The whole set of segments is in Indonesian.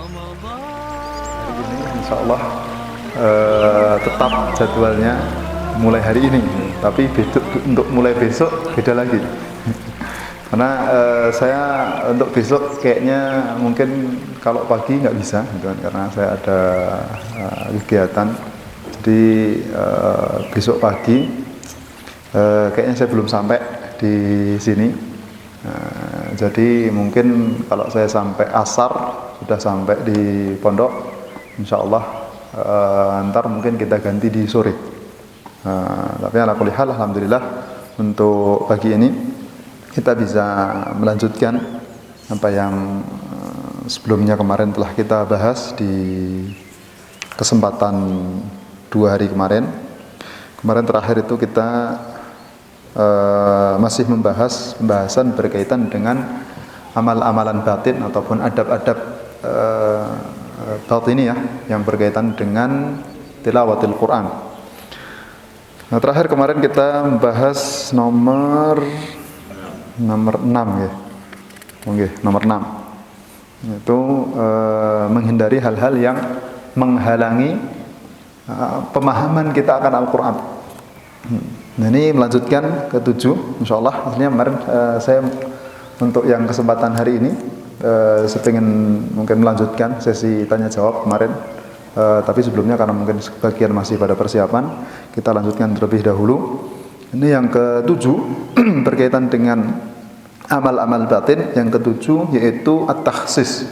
Hari ini insya Allah tetap jadwalnya mulai hari ini, tapi untuk mulai besok beda lagi. Karena saya untuk besok kayaknya mungkin kalau pagi nggak bisa gitu kan, karena saya ada kegiatan. Jadi besok pagi kayaknya saya belum sampai di sini. Jadi mungkin kalau saya sampai asar sudah sampai di pondok, insya Allah ntar mungkin kita ganti di sore. Tapi ala kulli hal, alhamdulillah untuk pagi ini kita bisa melanjutkan apa yang sebelumnya kemarin telah kita bahas di kesempatan 2 hari kemarin. Kemarin terakhir itu kita masih membahas pembahasan berkaitan dengan amal-amalan batin ataupun adab-adab batiniyah yang berkaitan dengan tilawatil Quran. Nah, terakhir kemarin kita membahas nomor 6 ya. Oke, nomor 6. Yaitu menghindari hal-hal yang menghalangi pemahaman kita akan Al-Quran. Nah, ini melanjutkan ke 7 insyaallah. Maksudnya kemarin saya untuk yang kesempatan hari ini saya ingin mungkin melanjutkan sesi tanya jawab kemarin. Tapi sebelumnya karena mungkin sebagian masih pada persiapan, kita lanjutkan terlebih dahulu. Ini yang ke-7 berkaitan dengan amal-amal batin. Yang ke-7 yaitu at-takhsis.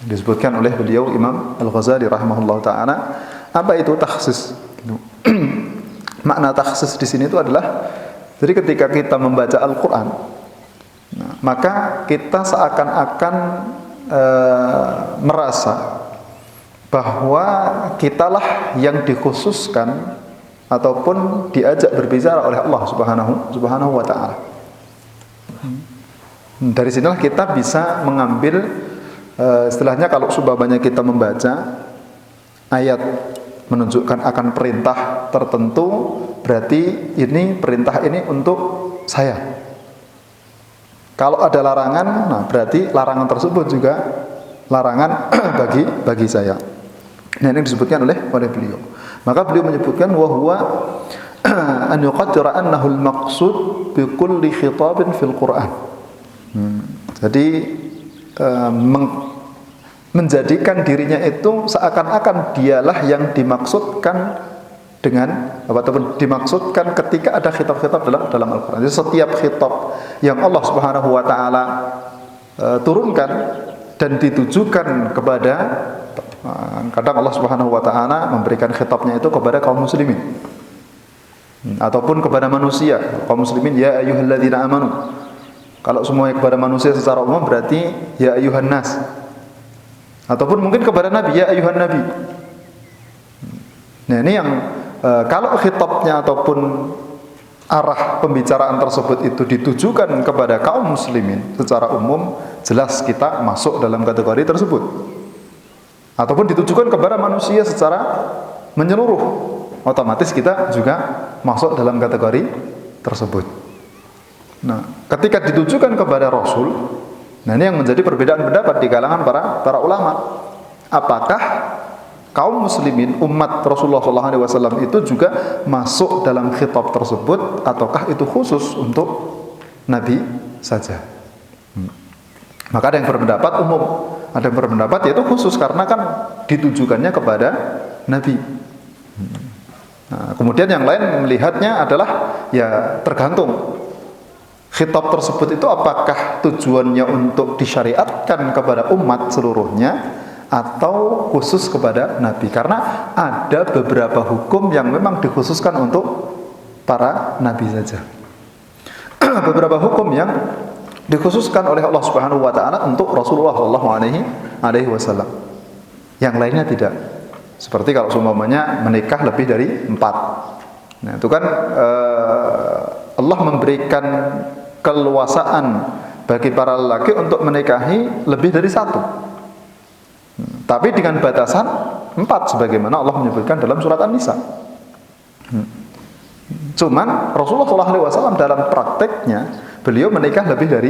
Disebutkan oleh beliau Imam Al-Ghazali rahimahullah taala. Apa itu takhsis? Makna takhsis di sini itu adalah, jadi ketika kita membaca Al-Qur'an, nah, maka kita seakan-akan merasa bahwa kitalah yang dikhususkan ataupun diajak berbicara oleh Allah Subhanahu wa taala. Dari sinilah kita bisa mengambil istilahnya, kalau sumpamanya kita membaca ayat menunjukkan akan perintah tertentu, berarti ini perintah ini untuk saya. Kalau ada larangan, nah berarti larangan tersebut juga larangan bagi saya. Nah, ini disebutkan oleh beliau. Maka beliau menyebutkan wa huwa an yuqaddara annahu al-maqsud bi kulli khitabin fil Qur'an. Jadi menjadikan dirinya itu seakan-akan dialah yang dimaksudkan dengan ataupun dimaksudkan ketika ada khitab-khitab dalam Al-Qur'an. Jadi setiap khitab yang Allah Subhanahu wa taala turunkan dan ditujukan kepada, kadang Allah Subhanahu wa taala memberikan khitabnya itu kepada kaum muslimin ataupun kepada manusia, kaum muslimin, ya ayyuhalladzina amanu. Kalau semuanya kepada manusia secara umum berarti ya ayyuhan nas. Ataupun mungkin kepada Nabi, ya ayuhan Nabi. Nah, ini yang kalau khitabnya ataupun arah pembicaraan tersebut itu ditujukan kepada kaum muslimin secara umum, jelas kita masuk dalam kategori tersebut. Ataupun ditujukan kepada manusia secara menyeluruh, otomatis kita juga masuk dalam kategori tersebut. Nah, ketika ditujukan kepada Rasul, nah ini yang menjadi perbedaan pendapat di kalangan para ulama. Apakah kaum muslimin umat Rasulullah SAW itu juga masuk dalam khitab tersebut, ataukah itu khusus untuk Nabi saja? Maka ada yang berpendapat umum, ada yang berpendapat yaitu khusus karena kan ditujukannya kepada Nabi. Nah, kemudian yang lain melihatnya adalah ya tergantung. Khitab tersebut itu apakah tujuannya untuk disyariatkan kepada umat seluruhnya atau khusus kepada Nabi. Karena ada beberapa hukum yang memang dikhususkan untuk para Nabi saja. Beberapa hukum yang dikhususkan oleh Allah Subhanahu wa taala untuk Rasulullah sallallahu alaihi wasallam. Yang lainnya tidak. Seperti kalau seumpamanya menikah lebih dari 4. Nah, itu kan Allah memberikan keluasaan bagi para lelaki untuk menikahi lebih dari 1. Tapi dengan batasan 4 sebagaimana Allah menyebutkan dalam surat An-Nisa. Cuman Rasulullah SAW dalam prakteknya beliau menikah lebih dari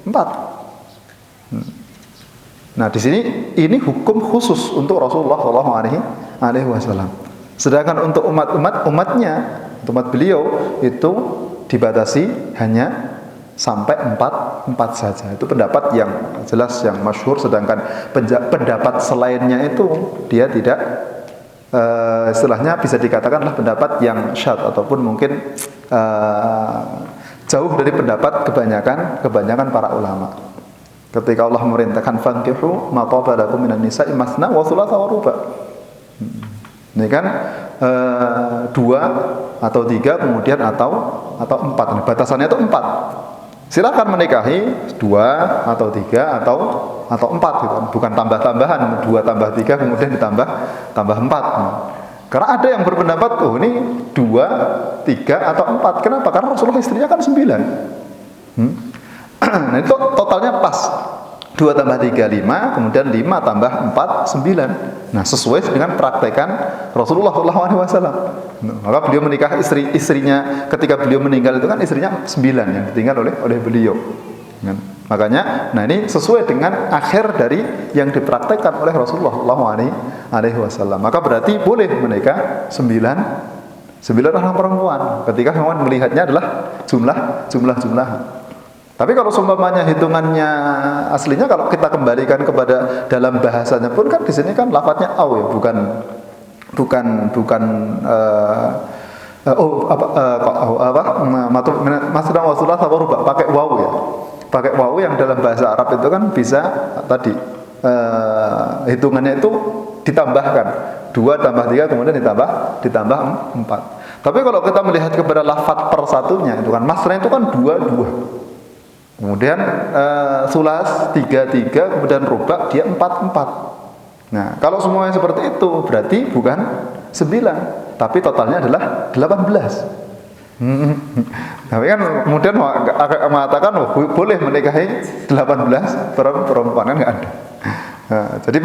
4. Nah, di sini ini hukum khusus untuk Rasulullah Shallallahu Alaihi Wasallam. Sedangkan untuk umatnya, umat beliau itu dibatasi hanya sampai empat saja. Itu pendapat yang jelas, yang masyhur. Sedangkan pendapat selainnya itu dia tidak, istilahnya bisa dikatakanlah pendapat yang syadz ataupun mungkin jauh dari pendapat kebanyakan para ulama. Ketika Allah memerintahkan fankihu ma taba lakum minan nisa'i masna wa thulatha wa ruba'. Ini kan 2 atau 3 kemudian atau 4. Nah, batasannya itu 4. Silakan menikahi 2 atau 3 atau 4 gitu. Bukan tambah-tambahan 2 tambah 3 kemudian ditambah 4. Karena ada yang berpendapat ini 2, 3 atau 4. Kenapa? Karena Rasulullah istrinya kan 9. Nah, itu totalnya pas. 2 tambah 3 5, kemudian 5 tambah 4 9. Nah, sesuai dengan praktekan Rasulullah SAW. Maka beliau menikah istrinya ketika beliau meninggal itu kan istrinya 9 yang ditinggal oleh beliau. Makanya, nah ini sesuai dengan akhir dari yang dipraktekkan oleh Rasulullah SAW. Maka berarti boleh menikah 9 orang perempuan ketika memang melihatnya adalah jumlah. Tapi kalau seumpamanya hitungannya aslinya, kalau kita kembalikan kepada dalam bahasanya pun kan di sini kan lafadznya au ya, masdar wasulah sama rubah pakai waw ya. Pakai waw yang dalam bahasa Arab itu kan bisa tadi hitungannya itu ditambahkan 2 tambah 3 kemudian ditambah 4. Tapi kalau kita melihat kepada lafadz persatunya itu kan masdar itu kan 2. Kemudian sulas 3 kemudian rubah dia 4. Nah, kalau semuanya seperti itu berarti bukan 9, tapi totalnya adalah 18. Tapi kan kemudian mengatakan boleh menikahi 18 perempuan, kan nggak ada. Nah, jadi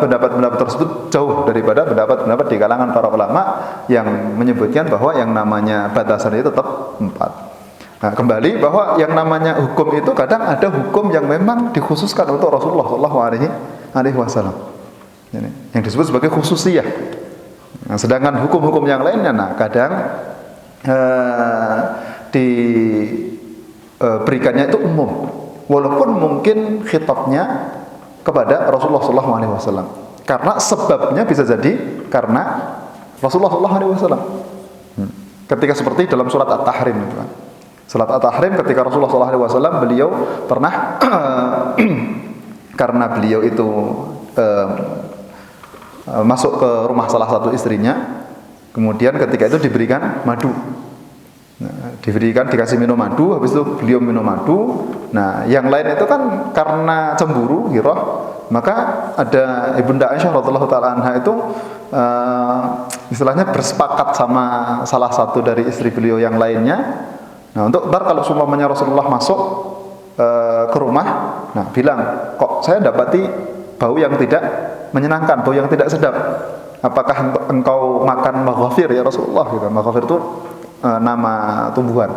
pendapat tersebut jauh daripada pendapat di kalangan para ulama yang menyebutkan bahwa yang namanya batasan itu tetap 4. Nah, kembali bahwa yang namanya hukum itu kadang ada hukum yang memang dikhususkan untuk Rasulullah SAW. Yang disebut sebagai khususiyah. Nah, sedangkan hukum-hukum yang lainnya, nah kadang diberikannya itu umum, walaupun mungkin khitabnya kepada Rasulullah SAW. Karena sebabnya bisa jadi karena Rasulullah SAW. Ketika seperti dalam surat At-Tahrim itu kan. Surat At-Tahrim ketika Rasulullah SAW beliau pernah karena beliau itu masuk ke rumah salah satu istrinya, kemudian ketika itu diberikan madu. Nah, dikasih minum madu, habis itu beliau minum madu. Nah, yang lain itu kan karena cemburu, ghirah, maka ada Ibunda Aisyah radhiyallahu taala anha itu istilahnya bersepakat sama salah satu dari istri beliau yang lainnya. Nah, untuk ntar kalau seumpamanya Rasulullah masuk ke rumah, nah bilang, kok saya dapati bau yang tidak menyenangkan, bau yang tidak sedap. Apakah engkau makan maghafir ya Rasulullah? Gitu. Maghafir itu nama tumbuhan,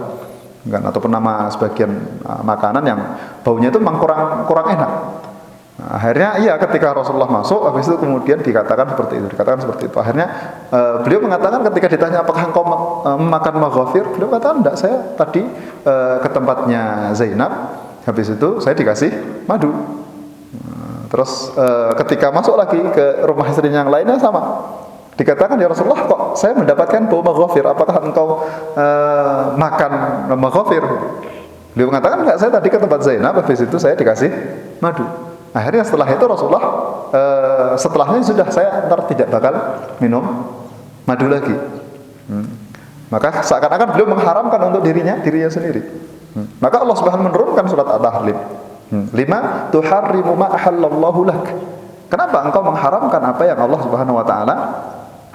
kan? Ataupun nama sebagian makanan yang baunya itu memang kurang enak. Nah, akhirnya iya ketika Rasulullah masuk, habis itu kemudian dikatakan seperti itu. Akhirnya beliau mengatakan ketika ditanya apakah engkau memakan maghafir, beliau katakan enggak, saya tadi ke tempatnya Zainab, habis itu saya dikasih madu. Terus ketika masuk lagi ke rumah istrinya yang lainnya sama, dikatakan ya Rasulullah, kok saya mendapatkan bau maghafir, apakah engkau makan maghafir? Beliau mengatakan enggak, saya tadi ke tempat Zainab, habis itu saya dikasih madu. Akhirnya setelah itu Rasulullah setelahnya sudah, saya ntar tidak bakal minum madu lagi. Maka seakan-akan beliau mengharamkan untuk dirinya sendiri. Maka Allah Subhanahu menurunkan surat At-Tahrim. Lima tuharrimu ma ahallallahu lak. Kenapa engkau mengharamkan apa yang Allah Subhanahu wa taala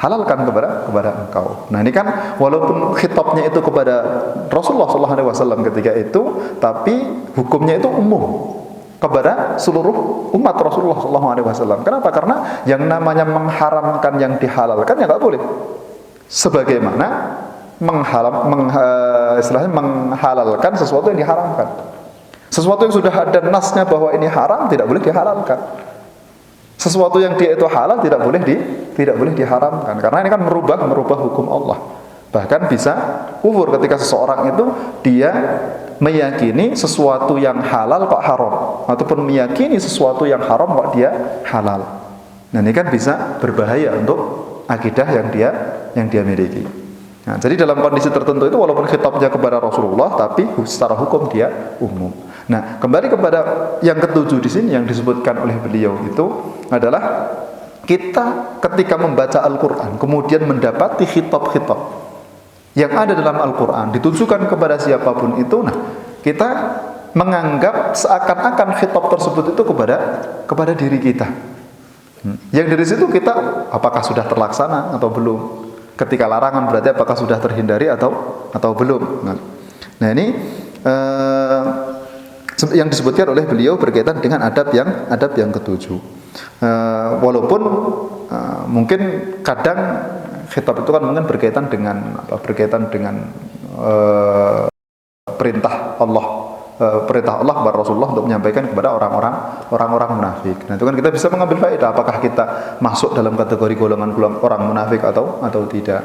halalkan kepada engkau? Nah, ini kan walaupun khitabnya itu kepada Rasulullah SAW ketika itu, tapi hukumnya itu umum kepada seluruh umat Rasulullah SAW. Kenapa? Karena yang namanya mengharamkan yang dihalalkan ya nggak boleh. Sebagaimana istilahnya menghalalkan sesuatu yang diharamkan. Sesuatu yang sudah ada nasnya bahwa ini haram tidak boleh dihalalkan. Sesuatu yang dia itu halal tidak boleh diharamkan, karena ini kan merubah hukum Allah. Bahkan bisa kufur ketika seseorang itu dia meyakini sesuatu yang halal kok haram, ataupun meyakini sesuatu yang haram kok dia halal. Nah, ini kan bisa berbahaya untuk akidah yang dia miliki. Nah, jadi dalam kondisi tertentu itu walaupun khitabnya kepada Rasulullah, tapi secara hukum dia umum. Nah, kembali kepada yang ketujuh di sini yang disebutkan oleh beliau itu adalah kita ketika membaca Al-Quran kemudian mendapati khitab-khitab yang ada dalam Al-Quran ditujukan kepada siapapun itu, nah kita menganggap seakan-akan khitab tersebut itu kepada diri kita. Yang dari situ kita apakah sudah terlaksana atau belum? Ketika larangan berarti apakah sudah terhindari atau belum? Nah ini yang disebutkan oleh beliau berkaitan dengan adab yang ketujuh. Walaupun mungkin kadang khitab itu kan mungkin berkaitan dengan perintah Allah kepada Rasulullah untuk menyampaikan kepada orang-orang munafik. Nah, itu kan kita bisa mengambil faedah apakah kita masuk dalam kategori golongan orang munafik atau tidak.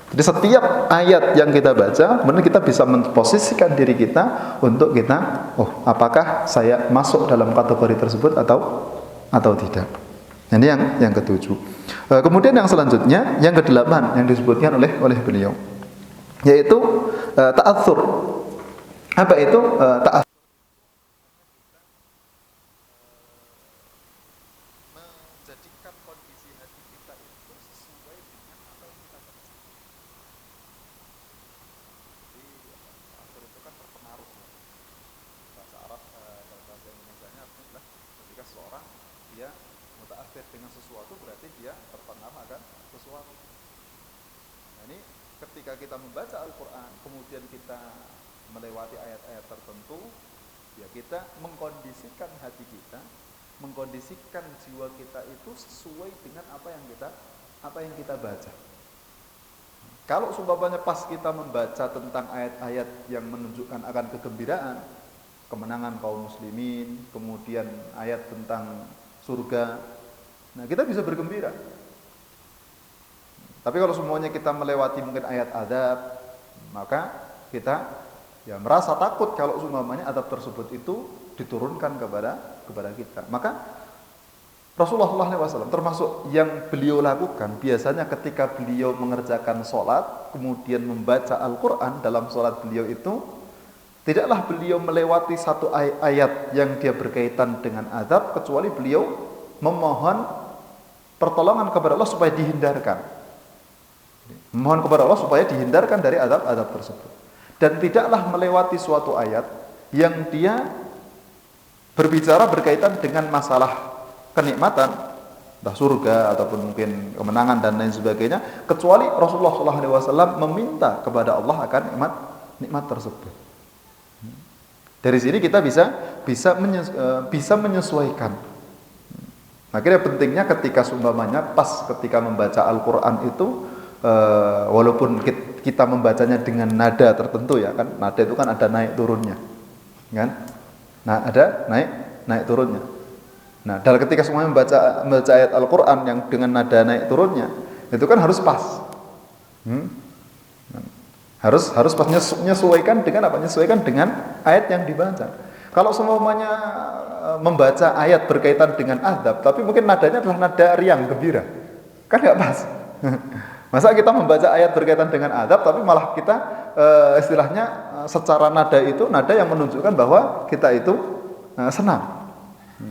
Jadi setiap ayat yang kita baca, benar kita bisa memposisikan diri kita untuk kita, apakah saya masuk dalam kategori tersebut atau tidak. Ini yang ketujuh. Kemudian yang selanjutnya, yang kedelapan yang disebutkan oleh beliau, yaitu ta'atsur. Apa itu ta'atsur? Menjadikan kondisi hati kita itu sesuai dengan apa yang kita baca. Jadi ta'atsur itu kan terpengaruh. Bahasa Arab, bahasa Indonesianya artinya ketika seorang dia muta'atsir dengan sesuatu berarti dia terpengaruh akan sesuatu. Nah, ini ketika kita membaca Al-Quran kemudian kita melewati ayat-ayat tertentu, ya kita mengkondisikan hati kita, mengkondisikan jiwa kita itu sesuai dengan apa yang kita baca. Kalau seumpamanya pas kita membaca tentang ayat-ayat yang menunjukkan akan kegembiraan, kemenangan kaum muslimin, kemudian ayat tentang surga, nah kita bisa bergembira. Tapi kalau semuanya kita melewati mungkin ayat azab, maka kita merasa takut kalau seumpamanya adab tersebut itu diturunkan kepada kita. Maka Rasulullah SAW termasuk yang beliau lakukan biasanya ketika beliau mengerjakan sholat kemudian membaca Al-Quran dalam sholat beliau itu, tidaklah beliau melewati satu ayat yang dia berkaitan dengan azab kecuali beliau memohon pertolongan kepada Allah supaya dihindarkan. Memohon kepada Allah supaya dihindarkan dari azab tersebut. Dan tidaklah melewati suatu ayat yang dia berbicara berkaitan dengan masalah kenikmatan, entah surga ataupun mungkin kemenangan dan lain sebagainya, kecuali Rasulullah SAW meminta kepada Allah akan nikmat tersebut. Dari sini kita bisa menyesuaikan. Makanya pentingnya ketika seumpamanya pas ketika membaca Al-Quran itu, walaupun kita membacanya dengan nada tertentu ya kan, nada itu kan ada naik turunnya kan, nah ada naik turunnya. Nah dalam ketika semuanya membaca ayat Al-Quran yang dengan nada naik turunnya itu kan harus pas, harus pas menyesuaikan dengan apa? Menyesuaikan dengan ayat yang dibaca. Kalau semuanya membaca ayat berkaitan dengan azab tapi mungkin nadanya adalah nada riang gembira, kan nggak pas. Masa kita membaca ayat berkaitan dengan azab tapi malah kita istilahnya secara nada itu nada yang menunjukkan bahwa kita itu senang.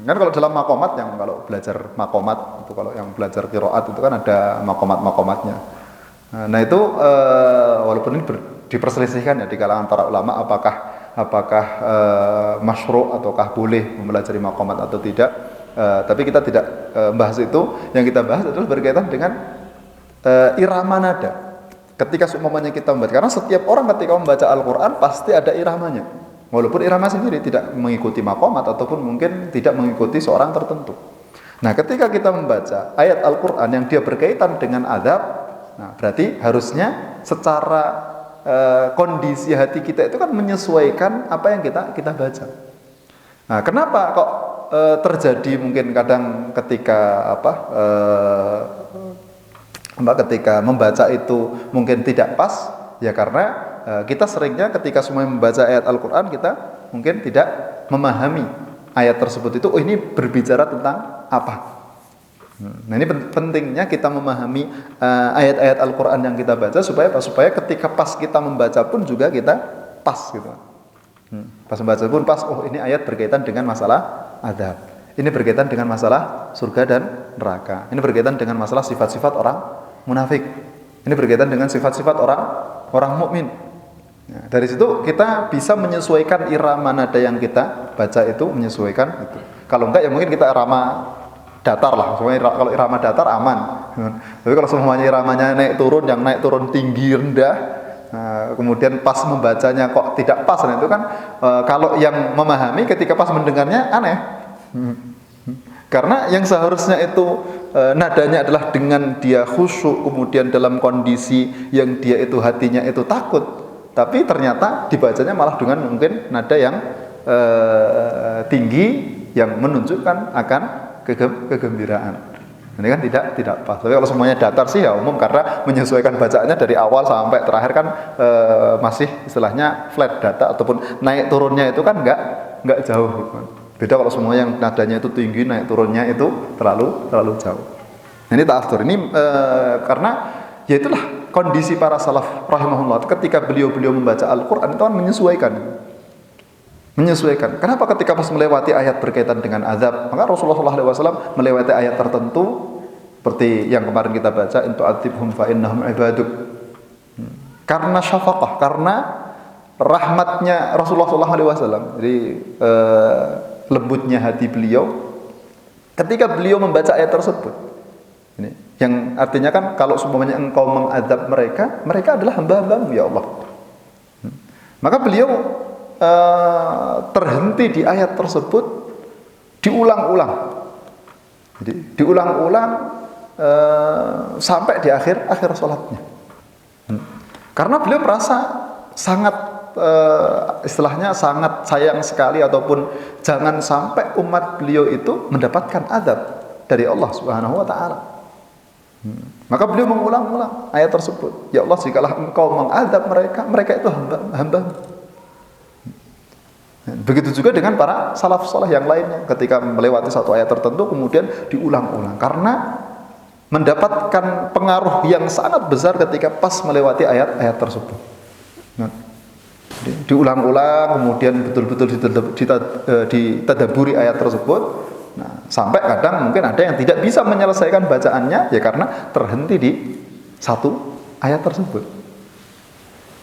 Kan kalau dalam makomat, yang kalau belajar makomat itu, kalau yang belajar qiraat itu kan ada makomatnya. Nah itu walaupun ini diperselisihkan ya di kalangan para ulama apakah masyru' ataukah boleh mempelajari makomat atau tidak. Tapi kita tidak membahas itu. Yang kita bahas adalah berkaitan dengan irama nada. Ketika seumpamanya kita membaca, karena setiap orang ketika membaca Al-Quran pasti ada iramanya, walaupun irama sendiri tidak mengikuti makomat ataupun mungkin tidak mengikuti seorang tertentu. Nah ketika kita membaca ayat Al-Quran yang dia berkaitan dengan azab, nah berarti harusnya secara kondisi hati kita itu kan menyesuaikan apa yang kita baca. Nah, kenapa kok terjadi mungkin kadang ketika ketika membaca itu mungkin tidak pas, ya karena kita seringnya ketika semua membaca ayat Al-Quran kita mungkin tidak memahami ayat tersebut itu, oh ini berbicara tentang apa. Nah ini pentingnya kita memahami ayat-ayat Al-Quran yang kita baca supaya ketika pas kita membaca pun juga kita pas gitu. Pas membaca pun pas, oh ini ayat berkaitan dengan masalah azab, ini berkaitan dengan masalah surga dan neraka, ini berkaitan dengan masalah sifat-sifat orang munafik, ini berkaitan dengan sifat-sifat orang mukmin. Nah, dari situ kita bisa menyesuaikan irama nada yang kita baca itu, menyesuaikan itu. Kalau enggak ya mungkin kita irama datar lah, kalau irama datar aman. Tapi kalau semuanya iramanya naik turun, yang naik turun tinggi rendah, nah, kemudian pas membacanya kok tidak pas, nah itu kan kalau yang memahami ketika pas mendengarnya aneh. Karena yang seharusnya itu nadanya adalah dengan dia khusyuk, kemudian dalam kondisi yang dia itu hatinya itu takut, tapi ternyata dibacanya malah dengan mungkin nada yang tinggi yang menunjukkan akan kegembiraan. Ini kan tidak pas. Tapi kalau semuanya datar sih ya umum, karena menyesuaikan bacaannya dari awal sampai terakhir kan masih istilahnya flat data, ataupun naik turunnya itu kan nggak jauh gitu. Beda kalau semua yang nadanya itu tinggi, naik turunnya itu terlalu jauh. Nah, ini ta'athur. Ini karena ya itulah kondisi para salaf rahimahullah ketika beliau membaca Al-Qur'an itu kan menyesuaikan. Kenapa ketika pas melewati ayat berkaitan dengan azab, maka Rasulullah SAW melewati ayat tertentu seperti yang kemarin kita baca, in tu'adzibhum fa innahum ibaduk. Karena syafaqah, karena rahmatnya Rasulullah SAW. Jadi lembutnya hati beliau ketika beliau membaca ayat tersebut. Ini yang artinya kan kalau semuanya engkau mengadab mereka adalah hamba-hambamu ya Allah. Maka beliau terhenti di ayat tersebut diulang-ulang. Jadi diulang-ulang sampai di akhir sholatnya. Karena beliau merasa sangat istilahnya sangat sayang sekali, ataupun jangan sampai umat beliau itu mendapatkan azab dari Allah Subhanahu wa taala. Maka beliau mengulang-ulang ayat tersebut. Ya Allah, jikalau engkau mengadab mereka itu hamba-Mu. Begitu juga dengan para salaf saleh yang lainnya, ketika melewati satu ayat tertentu kemudian diulang-ulang karena mendapatkan pengaruh yang sangat besar ketika pas melewati ayat-ayat tersebut. Nah, diulang-ulang kemudian betul-betul ditadaburi ayat tersebut. Nah, sampai kadang mungkin ada yang tidak bisa menyelesaikan bacaannya ya karena terhenti di satu ayat tersebut.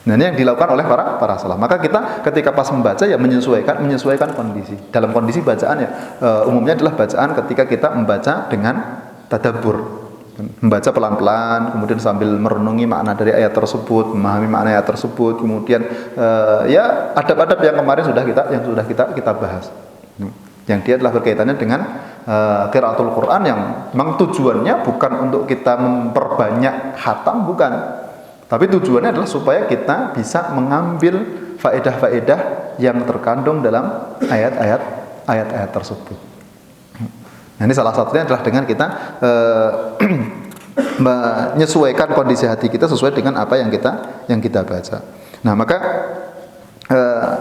Nah, ini yang dilakukan oleh para salaf. Maka kita ketika pas membaca ya menyesuaikan kondisi. Dalam kondisi bacaan ya umumnya adalah bacaan ketika kita membaca dengan tadabbur. Membaca pelan-pelan, kemudian sambil merenungi makna dari ayat tersebut, memahami makna ayat tersebut, kemudian ya adab-adab yang kemarin sudah kita bahas. Yang dia adalah berkaitannya dengan qiraatul Quran, yang memang tujuannya bukan untuk kita memperbanyak khatam, bukan. Tapi tujuannya adalah supaya kita bisa mengambil faedah-faedah yang terkandung dalam ayat-ayat tersebut. Nah, ini salah satunya adalah dengan kita menyesuaikan kondisi hati kita sesuai dengan apa yang kita baca. Nah, maka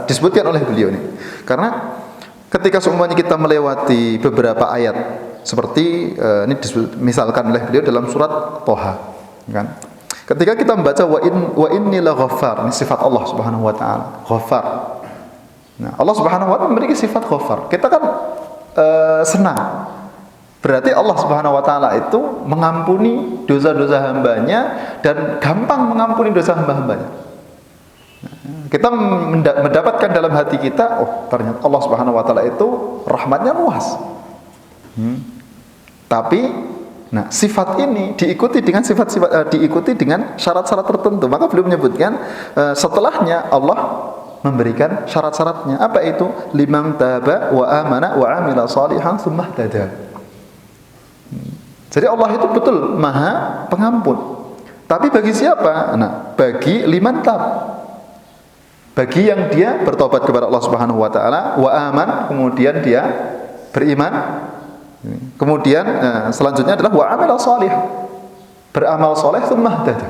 disebutkan oleh beliau ini. Karena ketika semuanya kita melewati beberapa ayat seperti ini misalkan oleh beliau dalam surat Thaha, kan? Ketika kita membaca wa inni la ghaffar, ini sifat Allah Subhanahu wa taala, Ghaffar. Nah, Allah Subhanahu wa taala memiliki sifat Ghaffar. Kita kan senang. Berarti Allah Subhanahu wa taala itu mengampuni dosa-dosa hambanya dan gampang mengampuni dosa hamba-hambanya. Kita mendapatkan dalam hati kita, oh ternyata Allah Subhanahu wa taala itu rahmatnya luas. Tapi nah, sifat ini diikuti dengan diikuti dengan syarat-syarat tertentu. Maka beliau menyebutkan setelahnya Allah memberikan syarat-syaratnya. Apa itu? Liman taba wa amana wa amila salihan tsumma ihtada. Jadi Allah itu betul Maha Pengampun. Tapi bagi siapa? Nah, bagi liman tab. Bagi yang dia bertobat kepada Allah Subhanahu wa taala, wa aman, kemudian dia beriman. Kemudian selanjutnya adalah wa amila shalih. Beramal saleh tsumma ihtada.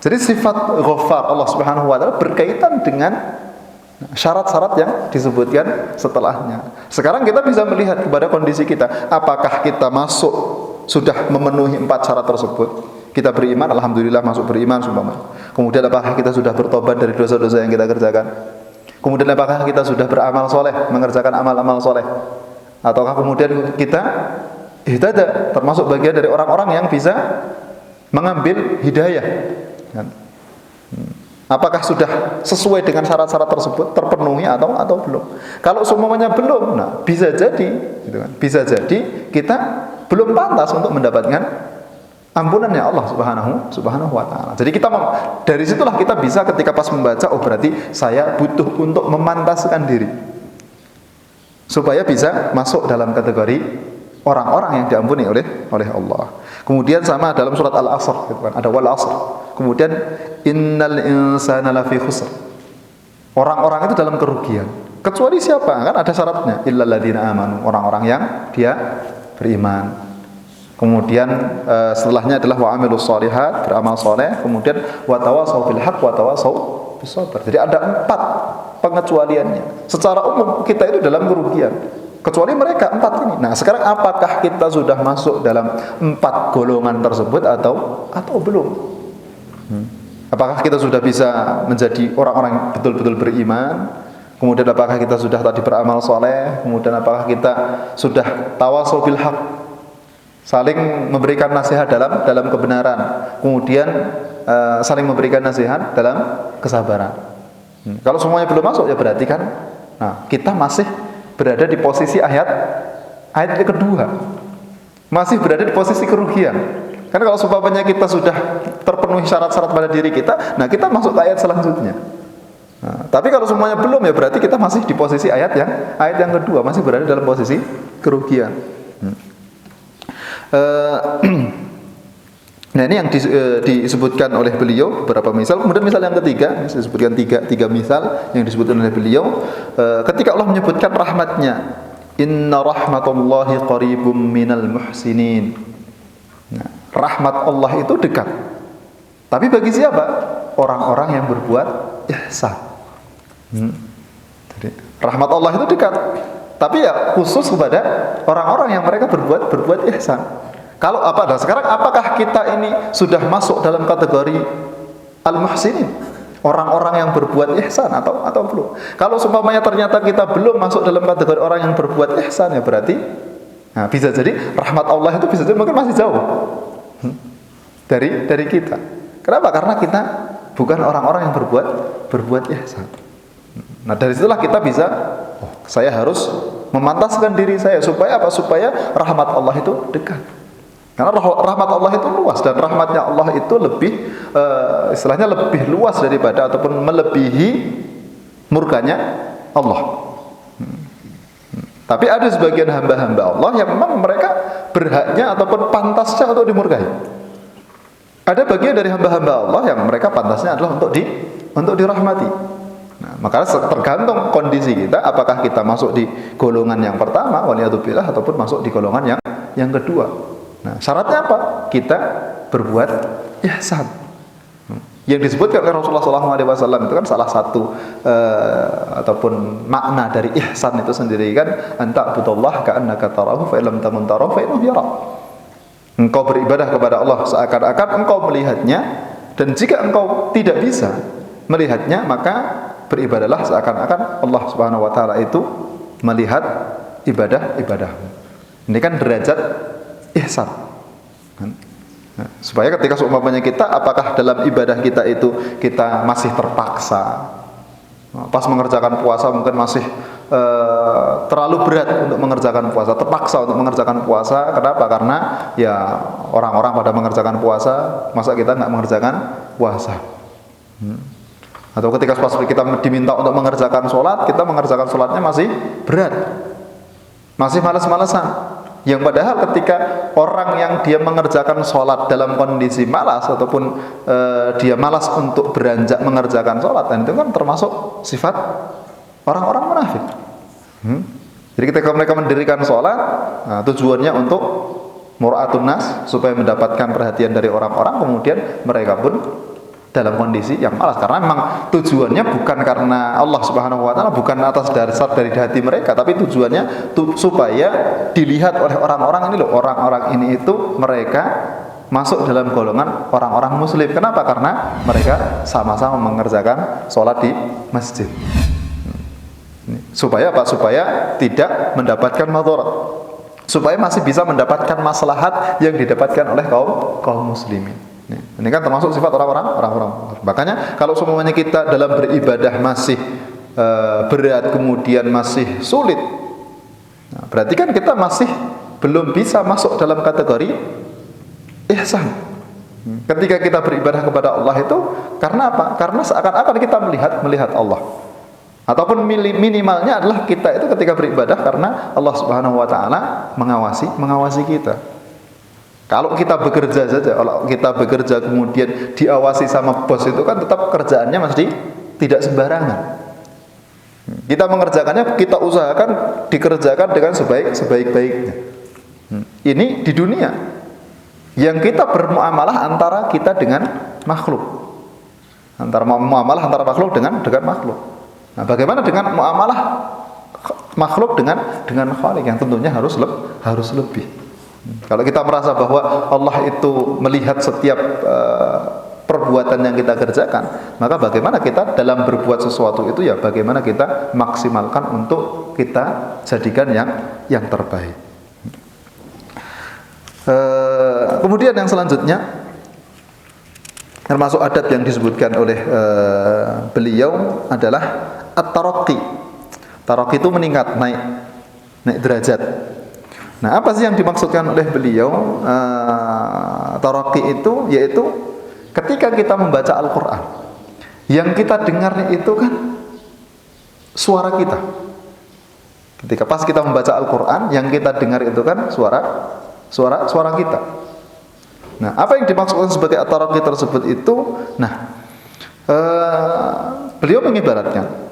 Jadi sifat Ghaffar Allah Subhanahu wa taala berkaitan dengan syarat-syarat yang disebutkan setelahnya. Sekarang kita bisa melihat kepada kondisi kita, apakah kita masuk sudah memenuhi 4 syarat tersebut. Kita beriman, alhamdulillah masuk beriman seumpama. Kemudian apakah kita sudah bertobat dari dosa-dosa yang kita kerjakan? Kemudian apakah kita sudah beramal soleh, mengerjakan amal-amal soleh? Ataukah kemudian kita ihtada, termasuk bagian dari orang-orang yang bisa mengambil hidayah? Apakah sudah sesuai dengan syarat-syarat tersebut, terpenuhi atau belum? Kalau semuanya belum, nah bisa jadi, gitu kan? Bisa jadi kita belum pantas untuk mendapatkan ampunannya Allah Subhanahu wa taala. Jadi kita dari situlah kita bisa ketika pas membaca, oh berarti saya butuh untuk memantaskan diri supaya bisa masuk dalam kategori orang-orang yang diampuni oleh Allah. Kemudian sama dalam surat Al-Asr, gitu kan? Ada wal asr. Kemudian innal insana lafi khusr. Orang-orang itu dalam kerugian. Kecuali siapa? Kan ada syaratnya. Illal ladzina amanu, orang-orang yang dia beriman. Kemudian setelahnya adalah wa amilus shalihat, beramal soleh. Kemudian wa tawasau bil haqq wa tawasau bis sabr. Jadi ada 4 pengecualiannya. Secara umum kita itu dalam kerugian, kecuali mereka 4 ini. Nah, sekarang apakah kita sudah masuk dalam 4 golongan tersebut atau belum? Apakah kita sudah bisa menjadi orang-orang yang betul-betul beriman? Kemudian apakah kita sudah tadi beramal soleh? Kemudian apakah kita sudah tawasau bil haqq, saling memberikan nasihat dalam kebenaran, kemudian saling memberikan nasihat dalam kesabaran? Kalau semuanya belum masuk, ya berarti kan, nah kita masih berada di posisi ayat yang kedua, masih berada di posisi kerugian. Karena kalau seumpamanya kita sudah terpenuhi syarat-syarat pada diri kita, nah kita masuk ke ayat selanjutnya. Nah, tapi kalau semuanya belum, ya berarti kita masih di posisi ayat yang kedua, masih berada dalam posisi kerugian. Nah ini yang disebutkan oleh beliau beberapa misal. Kemudian misal yang ketiga, disebutkan tiga misal yang disebutkan oleh beliau. Ketika Allah menyebutkan rahmatnya, inna rahmatullahi qaribum minal muhsinin. Nah, rahmat Allah itu dekat. Tapi bagi siapa? Orang-orang yang berbuat ihsan. Jadi rahmat Allah itu dekat, tapi ya khusus kepada orang-orang yang mereka berbuat ihsan. Kalau nah sekarang apakah kita ini sudah masuk dalam kategori al-muhsinin, orang-orang yang berbuat ihsan atau belum? Kalau seumpamanya ternyata kita belum masuk dalam kategori orang yang berbuat ihsan, ya berarti nah, bisa jadi rahmat Allah itu bisa jadi mungkin masih jauh dari kita. Kenapa? Karena kita bukan orang-orang yang berbuat ihsan. Nah dari situlah kita bisa, saya harus memantaskan diri saya supaya apa? Supaya rahmat Allah itu dekat. Karena rahmat Allah itu luas, dan rahmatnya Allah itu lebih istilahnya lebih luas daripada ataupun melebihi murkanya Allah. Tapi ada sebagian hamba-hamba Allah yang memang mereka berhaknya ataupun pantasnya untuk dimurkai. Ada bagian dari hamba-hamba Allah yang mereka pantasnya adalah untuk dirahmati. Nah, maka tergantung kondisi kita, apakah kita masuk di golongan yang pertama, waliyadzubillah, ataupun masuk di golongan yang kedua. Nah, syaratnya apa? Kita berbuat ihsan. Yang disebutkan oleh Rasulullah SAW itu kan salah satu ataupun makna dari ihsan itu sendiri kan, anta abudullah ka'annaka tarahu fa illam takun tarahu fa innahu yarak. Engkau beribadah kepada Allah seakan-akan engkau melihatnya, dan jika engkau tidak bisa melihatnya, maka beribadahlah seakan-akan Allah Subhanahu wa taala itu melihat ibadah-ibadahmu. Ini kan derajat ihsan. Nah, supaya ketika seumpamanya kita, apakah dalam ibadah kita itu kita masih terpaksa, pas mengerjakan puasa mungkin masih terlalu berat untuk mengerjakan puasa, terpaksa untuk mengerjakan puasa. Kenapa? Karena ya orang-orang pada mengerjakan puasa, masa kita nggak mengerjakan puasa? Atau ketika pas kita diminta untuk mengerjakan sholat, kita mengerjakan sholatnya masih berat, masih malas-malasan. Yang padahal ketika orang yang dia mengerjakan sholat dalam kondisi malas ataupun dia malas untuk beranjak mengerjakan sholat, dan itu kan termasuk sifat orang-orang munafik. Jadi ketika mereka mendirikan sholat, nah, tujuannya untuk mura'atun nas, supaya mendapatkan perhatian dari orang-orang, kemudian mereka pun dalam kondisi yang malas, karena memang tujuannya bukan karena Allah Subhanahu wa taala, bukan atas dasar dari hati mereka, tapi tujuannya supaya dilihat oleh orang-orang ini loh, orang-orang ini itu mereka masuk dalam golongan orang-orang muslim. Kenapa? Karena mereka sama-sama mengerjakan sholat di masjid. Supaya apa? Supaya tidak mendapatkan madharat, supaya masih bisa mendapatkan maslahat yang didapatkan oleh kaum muslimin. Ini kan termasuk sifat orang-orang. Makanya kalau semuanya kita dalam beribadah masih berat, kemudian masih sulit, nah, berarti kan kita masih belum bisa masuk dalam kategori ihsan. Ketika kita beribadah kepada Allah itu karena apa? Karena seakan-akan kita melihat Allah. Ataupun minimalnya adalah kita itu ketika beribadah karena Allah Subhanahu wa taala mengawasi kita. Kalau kita bekerja saja, kalau kita bekerja kemudian diawasi sama bos, itu kan tetap kerjaannya mesti tidak sembarangan. Kita mengerjakannya, kita usahakan dikerjakan dengan sebaik-baiknya. Ini di dunia. Yang kita bermuamalah antara kita dengan makhluk. Muamalah antara makhluk dengan makhluk. Nah, bagaimana dengan muamalah makhluk dengan Khalik yang tentunya harus lebih. Kalau kita merasa bahwa Allah itu melihat setiap perbuatan yang kita kerjakan, maka bagaimana kita dalam berbuat sesuatu itu ya bagaimana kita maksimalkan untuk kita jadikan yang terbaik. Kemudian yang selanjutnya termasuk adab yang disebutkan oleh beliau adalah at-taraqi. Taraqi itu meningkat, naik derajat. Nah, apa sih yang dimaksudkan oleh beliau? Taraqi itu yaitu ketika kita membaca Al-Quran, yang kita dengar itu kan suara kita. Ketika pas kita membaca Al-Quran, yang kita dengar itu kan suara kita. Nah, apa yang dimaksudkan sebagai at-taraqi tersebut itu? Nah, beliau mengibaratkan,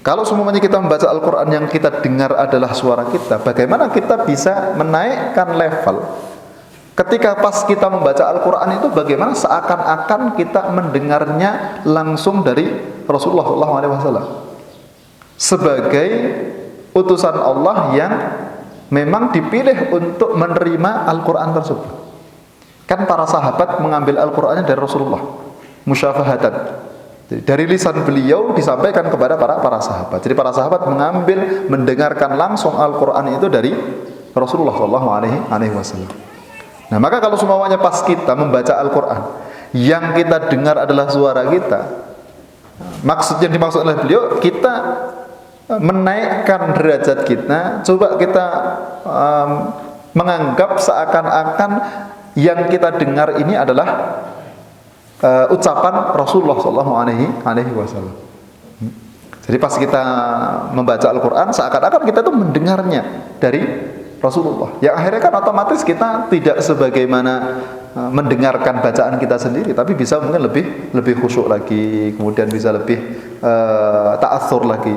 kalau semuanya kita membaca Al-Quran yang kita dengar adalah suara kita, bagaimana kita bisa menaikkan level? Ketika pas kita membaca Al-Quran itu bagaimana seakan-akan kita mendengarnya langsung dari Rasulullah SAW sebagai utusan Allah yang memang dipilih untuk menerima Al-Quran tersebut. Kan para sahabat mengambil Al-Qurannya dari Rasulullah, musyafahatan. Dari lisan beliau disampaikan kepada para sahabat. Jadi para sahabat mendengarkan langsung Al-Quran itu dari Rasulullah SAW. Nah, maka kalau semuanya pas kita membaca Al-Quran, yang kita dengar adalah suara kita, maksudnya dimaksud oleh beliau, kita menaikkan derajat kita. Coba kita menganggap seakan-akan yang kita dengar ini adalah ucapan Rasulullah SAW. Jadi pas kita membaca Al-Quran, seakan-akan kita tuh mendengarnya dari Rasulullah. Yang akhirnya kan otomatis kita tidak sebagaimana mendengarkan bacaan kita sendiri, tapi bisa mungkin lebih khusyuk lagi, kemudian bisa lebih ta'atsur lagi.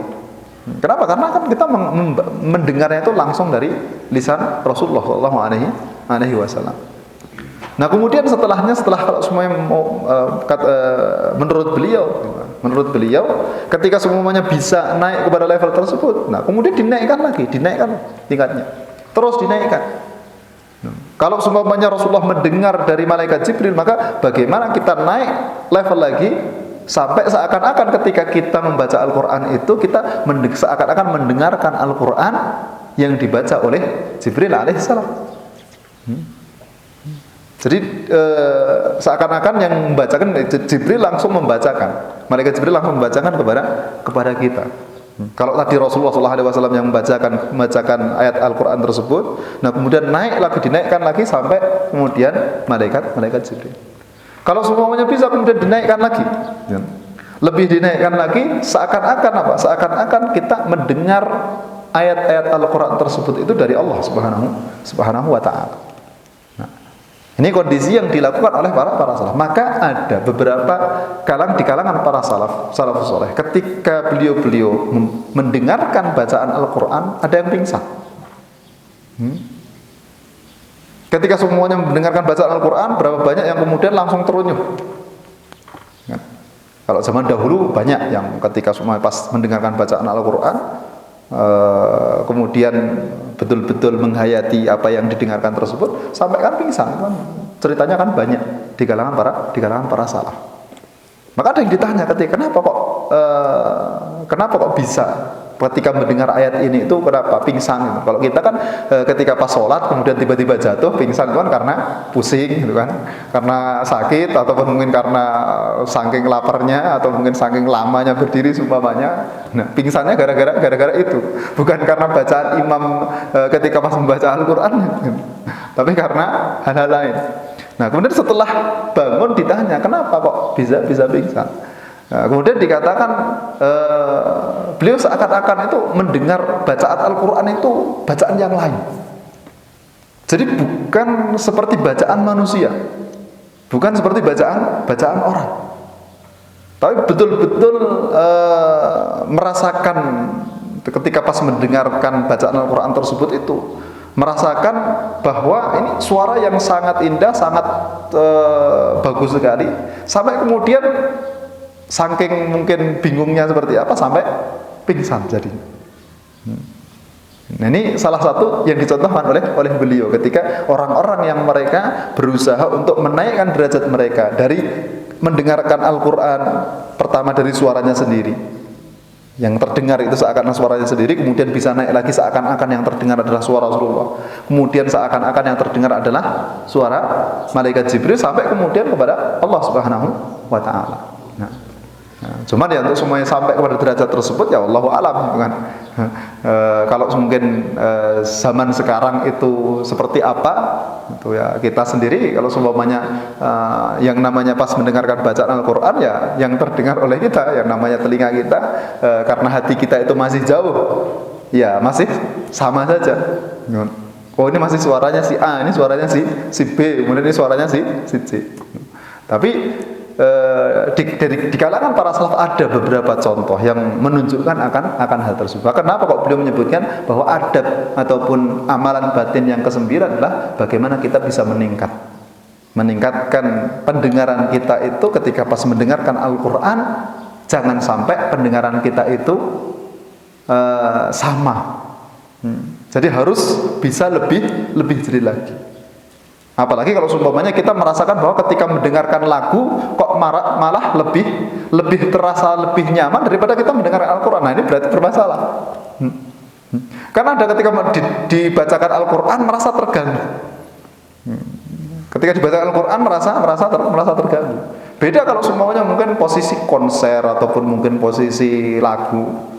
Kenapa? Karena kan kita mendengarnya itu langsung dari lisan Rasulullah SAW. Nah, kemudian setelah kalau semuanya menurut beliau ketika semuanya bisa naik kepada level tersebut, nah kemudian dinaikkan tingkatnya, terus dinaikkan. Kalau semuanya Rasulullah mendengar dari malaikat Jibril, maka bagaimana kita naik level lagi sampai seakan-akan ketika kita membaca Al-Quran itu kita seakan-akan mendengarkan Al-Quran yang dibaca oleh Jibril alaihissalam. Jadi seakan-akan yang membacakan Jibril langsung membacakan, malaikat Jibril langsung membacakan kepada kita. Kalau tadi Rasulullah SAW yang membacakan ayat Al-Quran tersebut, nah kemudian dinaikkan lagi sampai kemudian malaikat Jibril. Kalau semuanya bisa kemudian dinaikkan lagi, lebih dinaikkan lagi, seakan-akan apa? Seakan-akan kita mendengar ayat-ayat Al-Quran tersebut itu dari Allah Subhanahu wa Ta'ala. Nah, ini kondisi yang dilakukan oleh para salaf. Maka ada beberapa di kalangan para salafus saleh, ketika beliau mendengarkan bacaan Al-Quran, ada yang pingsan. Ketika semuanya mendengarkan bacaan Al-Quran, berapa banyak yang kemudian langsung terunyuh. Kalau zaman dahulu banyak yang ketika semua pas mendengarkan bacaan Al-Quran, kemudian betul-betul menghayati apa yang didengarkan tersebut, sampai kan pingsan. Ceritanya kan banyak di kalangan para salaf. Maka ada yang ditanya ketika kenapa kok bisa ketika mendengar ayat ini itu kenapa pingsan gitu. Kalau kita kan ketika pas sholat kemudian tiba-tiba jatuh pingsan itu kan karena pusing gitu kan, karena sakit ataupun mungkin karena saking laparnya atau mungkin saking lamanya berdiri sumpamanya. Nah, pingsannya gara-gara itu, bukan karena bacaan imam ketika pas membaca Al-Qur'an, tapi karena hal-hal lain. Nah, kemudian setelah bangun ditanya kenapa kok bisa pingsan. Nah, kemudian dikatakan beliau seakan-akan itu mendengar bacaan Al-Quran itu bacaan yang lain. Jadi bukan seperti bacaan manusia, bukan seperti bacaan orang, tapi betul-betul merasakan ketika pas mendengarkan bacaan Al-Quran tersebut itu merasakan bahwa ini suara yang sangat indah, sangat bagus sekali, sampai kemudian saking mungkin bingungnya seperti apa sampai pingsan jadi. Nah, ini salah satu yang dicontohkan oleh beliau ketika orang-orang yang mereka berusaha untuk menaikkan derajat mereka dari mendengarkan Al-Quran, pertama dari suaranya sendiri, yang terdengar itu seakan-akan suaranya sendiri, kemudian bisa naik lagi seakan-akan yang terdengar adalah suara Rasulullah, kemudian seakan-akan yang terdengar adalah suara malaikat Jibril, sampai kemudian kepada Allah Subhanahu wa Ta'ala. Nah, cuman ya untuk semuanya sampai kepada derajat tersebut ya Allahu a'lam kan. Kalau mungkin zaman sekarang itu seperti apa itu ya kita sendiri, kalau seumpamanya yang namanya pas mendengarkan bacaan Al-Quran ya yang terdengar oleh kita, yang namanya telinga kita, karena hati kita itu masih jauh ya masih sama saja. Oh, ini masih suaranya si A, ini suaranya si B, kemudian ini suaranya si C. Tapi di kalangan para salaf ada beberapa contoh yang menunjukkan akan hal tersebut. Kenapa kok beliau menyebutkan bahwa adab ataupun amalan batin yang kesembilan adalah bagaimana kita bisa meningkatkan pendengaran kita itu ketika pas mendengarkan Al-Quran, jangan sampai pendengaran kita itu sama. Jadi harus bisa lebih jeli lagi. Apalagi kalau seumpamanya kita merasakan bahwa ketika mendengarkan lagu kok malah lebih terasa lebih nyaman daripada kita mendengarkan Al-Quran. Nah, ini berarti bermasalah. Karena ada ketika dibacakan Al-Quran merasa terganggu. Ketika dibacakan Al-Quran merasa terganggu. Beda kalau seumpamanya mungkin posisi konser ataupun mungkin posisi lagu.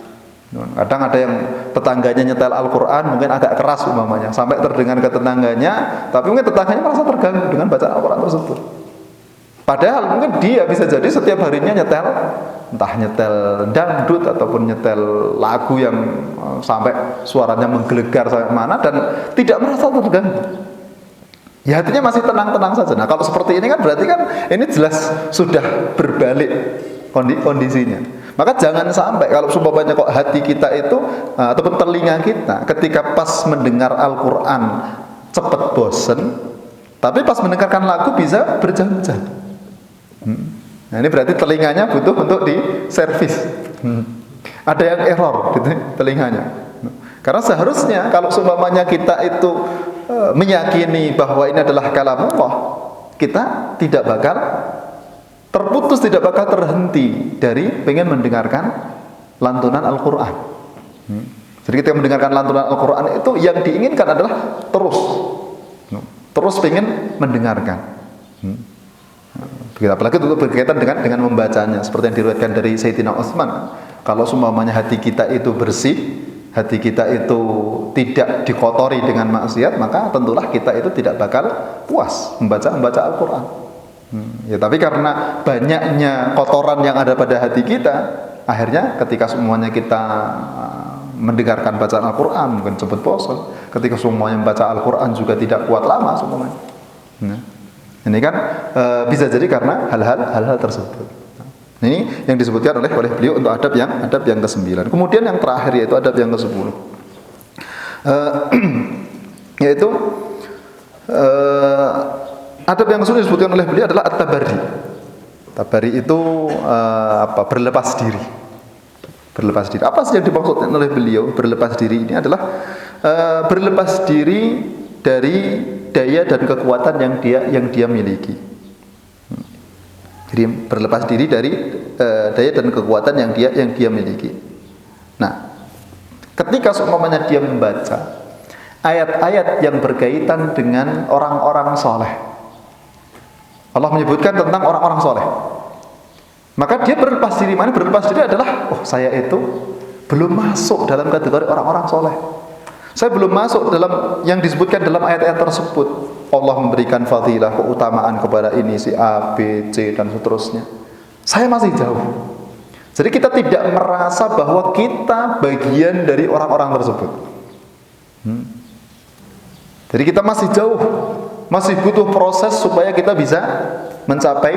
Kadang ada yang tetangganya nyetel Al-Quran mungkin agak keras umpamanya, sampai terdengar ke tetangganya, tapi mungkin tetangganya merasa terganggu dengan bacaan Al-Quran tersebut. Padahal mungkin dia bisa jadi setiap harinya nyetel, entah nyetel dangdut ataupun nyetel lagu yang sampai suaranya menggelegar sampai mana dan tidak merasa terganggu. Ya hatinya masih tenang-tenang saja. Nah, kalau seperti ini kan berarti kan ini jelas sudah berbalik kondisinya. Maka jangan sampai kalau seumpamanya kok hati kita itu ataupun telinga kita ketika pas mendengar Al-Quran cepat bosen, tapi pas mendengarkan lagu bisa berjam-jam. Nah, ini berarti telinganya butuh untuk diservis. Ada yang error gitu telinganya. Karena seharusnya kalau seumpamanya kita itu meyakini bahwa ini adalah kalamullah, kita tidak bakal terputus, tidak bakal terhenti dari pengen mendengarkan lantunan Al-Quran. Jadi ketika mendengarkan lantunan Al-Quran itu yang diinginkan adalah terus pengen mendengarkan. Apalagi itu berkaitan dengan membacanya, seperti yang diriwayatkan dari Sayyidina Utsman. Kalau seumpamanya hati kita itu bersih, hati kita itu tidak dikotori dengan maksiat, maka tentulah kita itu tidak bakal puas membaca Al-Quran. Ya, tapi karena banyaknya kotoran yang ada pada hati kita, akhirnya ketika semuanya kita mendengarkan bacaan Al-Quran, mungkin cepat bosan. Ketika semuanya membaca Al-Quran juga tidak kuat lama semuanya. Nah, ini kan bisa jadi karena hal-hal tersebut. Nah, ini yang disebutkan oleh beliau untuk adab yang ke-9. Kemudian yang terakhir yaitu adab yang ke-10. Yaitu adab yang ke-10 disebutkan oleh beliau adalah at-tabarri. Tabari itu berlepas diri. Berlepas diri. Apa sih yang dimaksud oleh beliau berlepas diri? Ini adalah berlepas diri dari daya dan kekuatan yang dia miliki. Jadi berlepas diri dari daya dan kekuatan yang dia miliki. Nah, ketika seumpamanya dia membaca ayat-ayat yang berkaitan dengan orang-orang soleh, Allah menyebutkan tentang orang-orang soleh, maka dia berlepas diri. Mana berlepas diri adalah, saya itu belum masuk dalam kategori orang-orang soleh. Saya belum masuk dalam yang disebutkan dalam ayat-ayat tersebut. Allah memberikan fadilah, keutamaan kepada ini, si A, B, C, dan seterusnya. Saya masih jauh. Jadi kita tidak merasa bahwa kita bagian dari orang-orang tersebut. Jadi kita masih jauh, masih butuh proses supaya kita bisa mencapai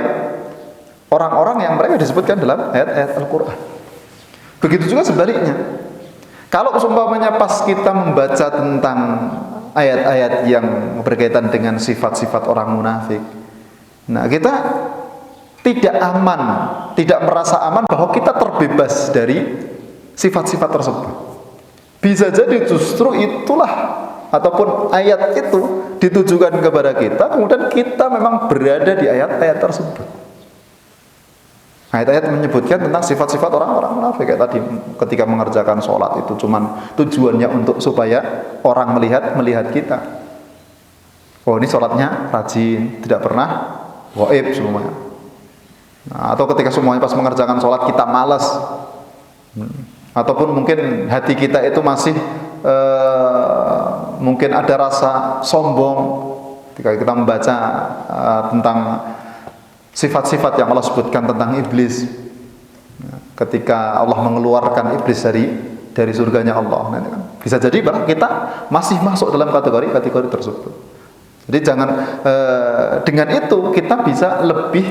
orang-orang yang mereka disebutkan dalam ayat-ayat Al-Quran. Begitu juga sebaliknya. Kalau seumpamanya pas kita membaca tentang ayat-ayat yang berkaitan dengan sifat-sifat orang munafik, nah kita tidak aman, tidak merasa aman bahwa kita terbebas dari sifat-sifat tersebut. Bisa jadi justru itulah ataupun ayat itu ditujukan kepada kita, kemudian kita memang berada di ayat-ayat tersebut. Ayat-ayat menyebutkan tentang sifat-sifat orang-orang munafik kayak tadi, ketika mengerjakan sholat itu cuman tujuannya untuk supaya orang melihat kita. Oh, ini sholatnya rajin, tidak pernah ghaib semuanya. Nah, atau ketika semuanya pas mengerjakan sholat kita malas, ataupun mungkin hati kita itu masih mungkin ada rasa sombong ketika kita membaca tentang sifat-sifat yang Allah sebutkan tentang iblis. Ketika Allah mengeluarkan iblis dari surganya Allah, bisa jadi bahwa kita masih masuk dalam kategori tersebut. Jadi jangan dengan itu kita bisa lebih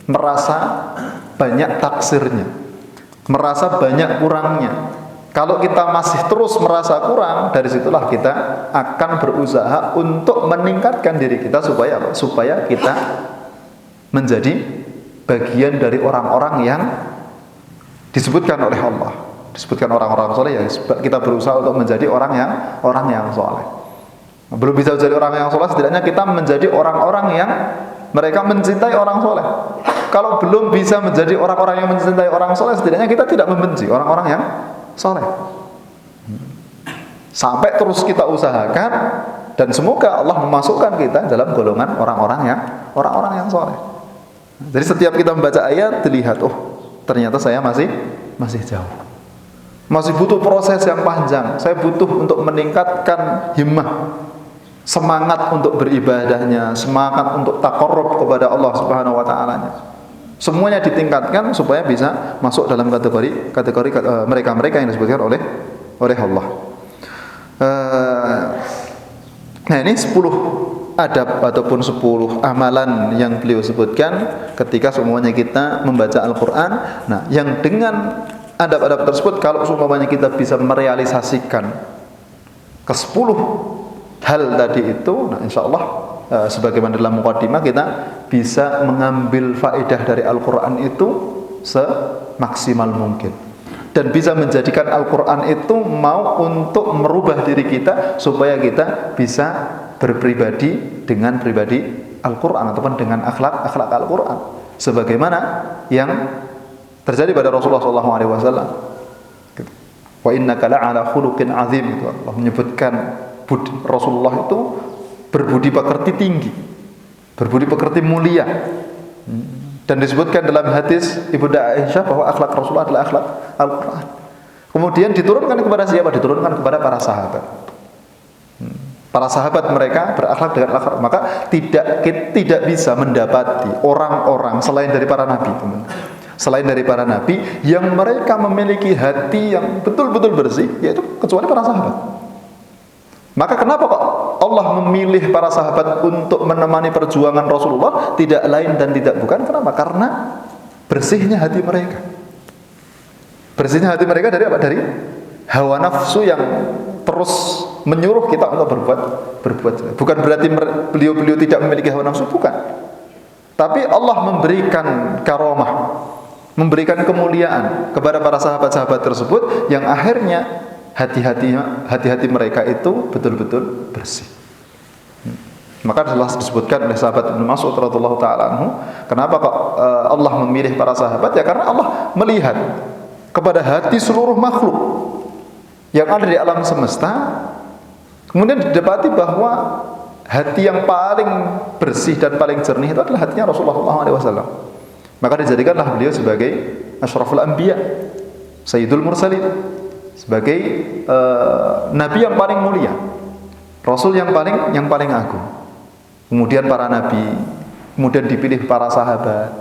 merasa banyak taksirnya, merasa banyak kurangnya. Kalau kita masih terus merasa kurang, dari situlah kita akan berusaha untuk meningkatkan diri kita supaya kita menjadi bagian dari orang-orang yang disebutkan oleh Allah, disebutkan orang-orang soleh. Ya, kita berusaha untuk menjadi orang yang soleh. Belum bisa menjadi orang yang soleh, setidaknya kita menjadi orang-orang yang mereka mencintai orang soleh. Kalau belum bisa menjadi orang-orang yang mencintai orang soleh, setidaknya kita tidak membenci orang-orang yang soleh. Sampai terus kita usahakan, dan semoga Allah memasukkan kita dalam golongan orang-orang yang soleh. Jadi setiap kita membaca ayat, dilihat, ternyata saya masih jauh, masih butuh proses yang panjang. Saya butuh untuk meningkatkan himmah, semangat untuk beribadahnya, semangat untuk taqarrub kepada Allah Subhanahu wa ta'ala-nya. Semuanya ditingkatkan supaya bisa masuk dalam kategori mereka-mereka yang disebutkan oleh Allah. Nah, ini 10 adab ataupun 10 amalan yang beliau sebutkan ketika semuanya kita membaca Al-Quran. Nah, yang dengan adab-adab tersebut, kalau semuanya kita bisa merealisasikan ke 10 hal tadi itu, nah insya Allah sebagaimana dalam muqaddimah, kita bisa mengambil faedah dari Al-Quran itu semaksimal mungkin, dan bisa menjadikan Al-Quran itu mau untuk merubah diri kita supaya kita bisa berpribadi dengan pribadi Al-Quran ataupun dengan akhlak Al-Quran, sebagaimana yang terjadi pada Rasulullah SAW. Wa innaka la'ala khuluqin azim, itu Allah menyebutkan Rasulullah itu berbudi pekerti tinggi, berbudi pekerti mulia. Dan disebutkan dalam hadis Ibunda Aisyah bahwa akhlak Rasulullah adalah akhlak Al-Quran. Kemudian diturunkan kepada siapa? Diturunkan kepada para sahabat. Para sahabat mereka berakhlak dengan akhlak, maka tidak bisa mendapati orang-orang selain dari para nabi, selain dari para nabi yang mereka memiliki hati yang betul-betul bersih, yaitu kecuali para sahabat. Maka kenapa kok Allah memilih para sahabat untuk menemani perjuangan Rasulullah, tidak lain dan tidak bukan? Kenapa? Karena bersihnya hati mereka. Bersihnya hati mereka dari apa? Dari hawa nafsu yang terus menyuruh kita untuk berbuat. Bukan berarti beliau-beliau tidak memiliki hawa nafsu, bukan. Tapi Allah memberikan karomah, memberikan kemuliaan kepada para sahabat-sahabat tersebut yang akhirnya hati-hati mereka itu betul-betul bersih. Maka telah disebutkan oleh sahabat Ibnu Mas'ud radhiyallahu taala anhu, kenapa kok Allah memilih para sahabat? Ya karena Allah melihat kepada hati seluruh makhluk yang ada di alam semesta, kemudian didapati bahwa hati yang paling bersih dan paling jernih itu adalah hatinya Rasulullah SAW. Maka dijadikanlah beliau sebagai asyraful anbiya, sayyidul mursalin, sebagai nabi yang paling mulia, rasul yang paling agung. Kemudian para nabi, kemudian dipilih para sahabat.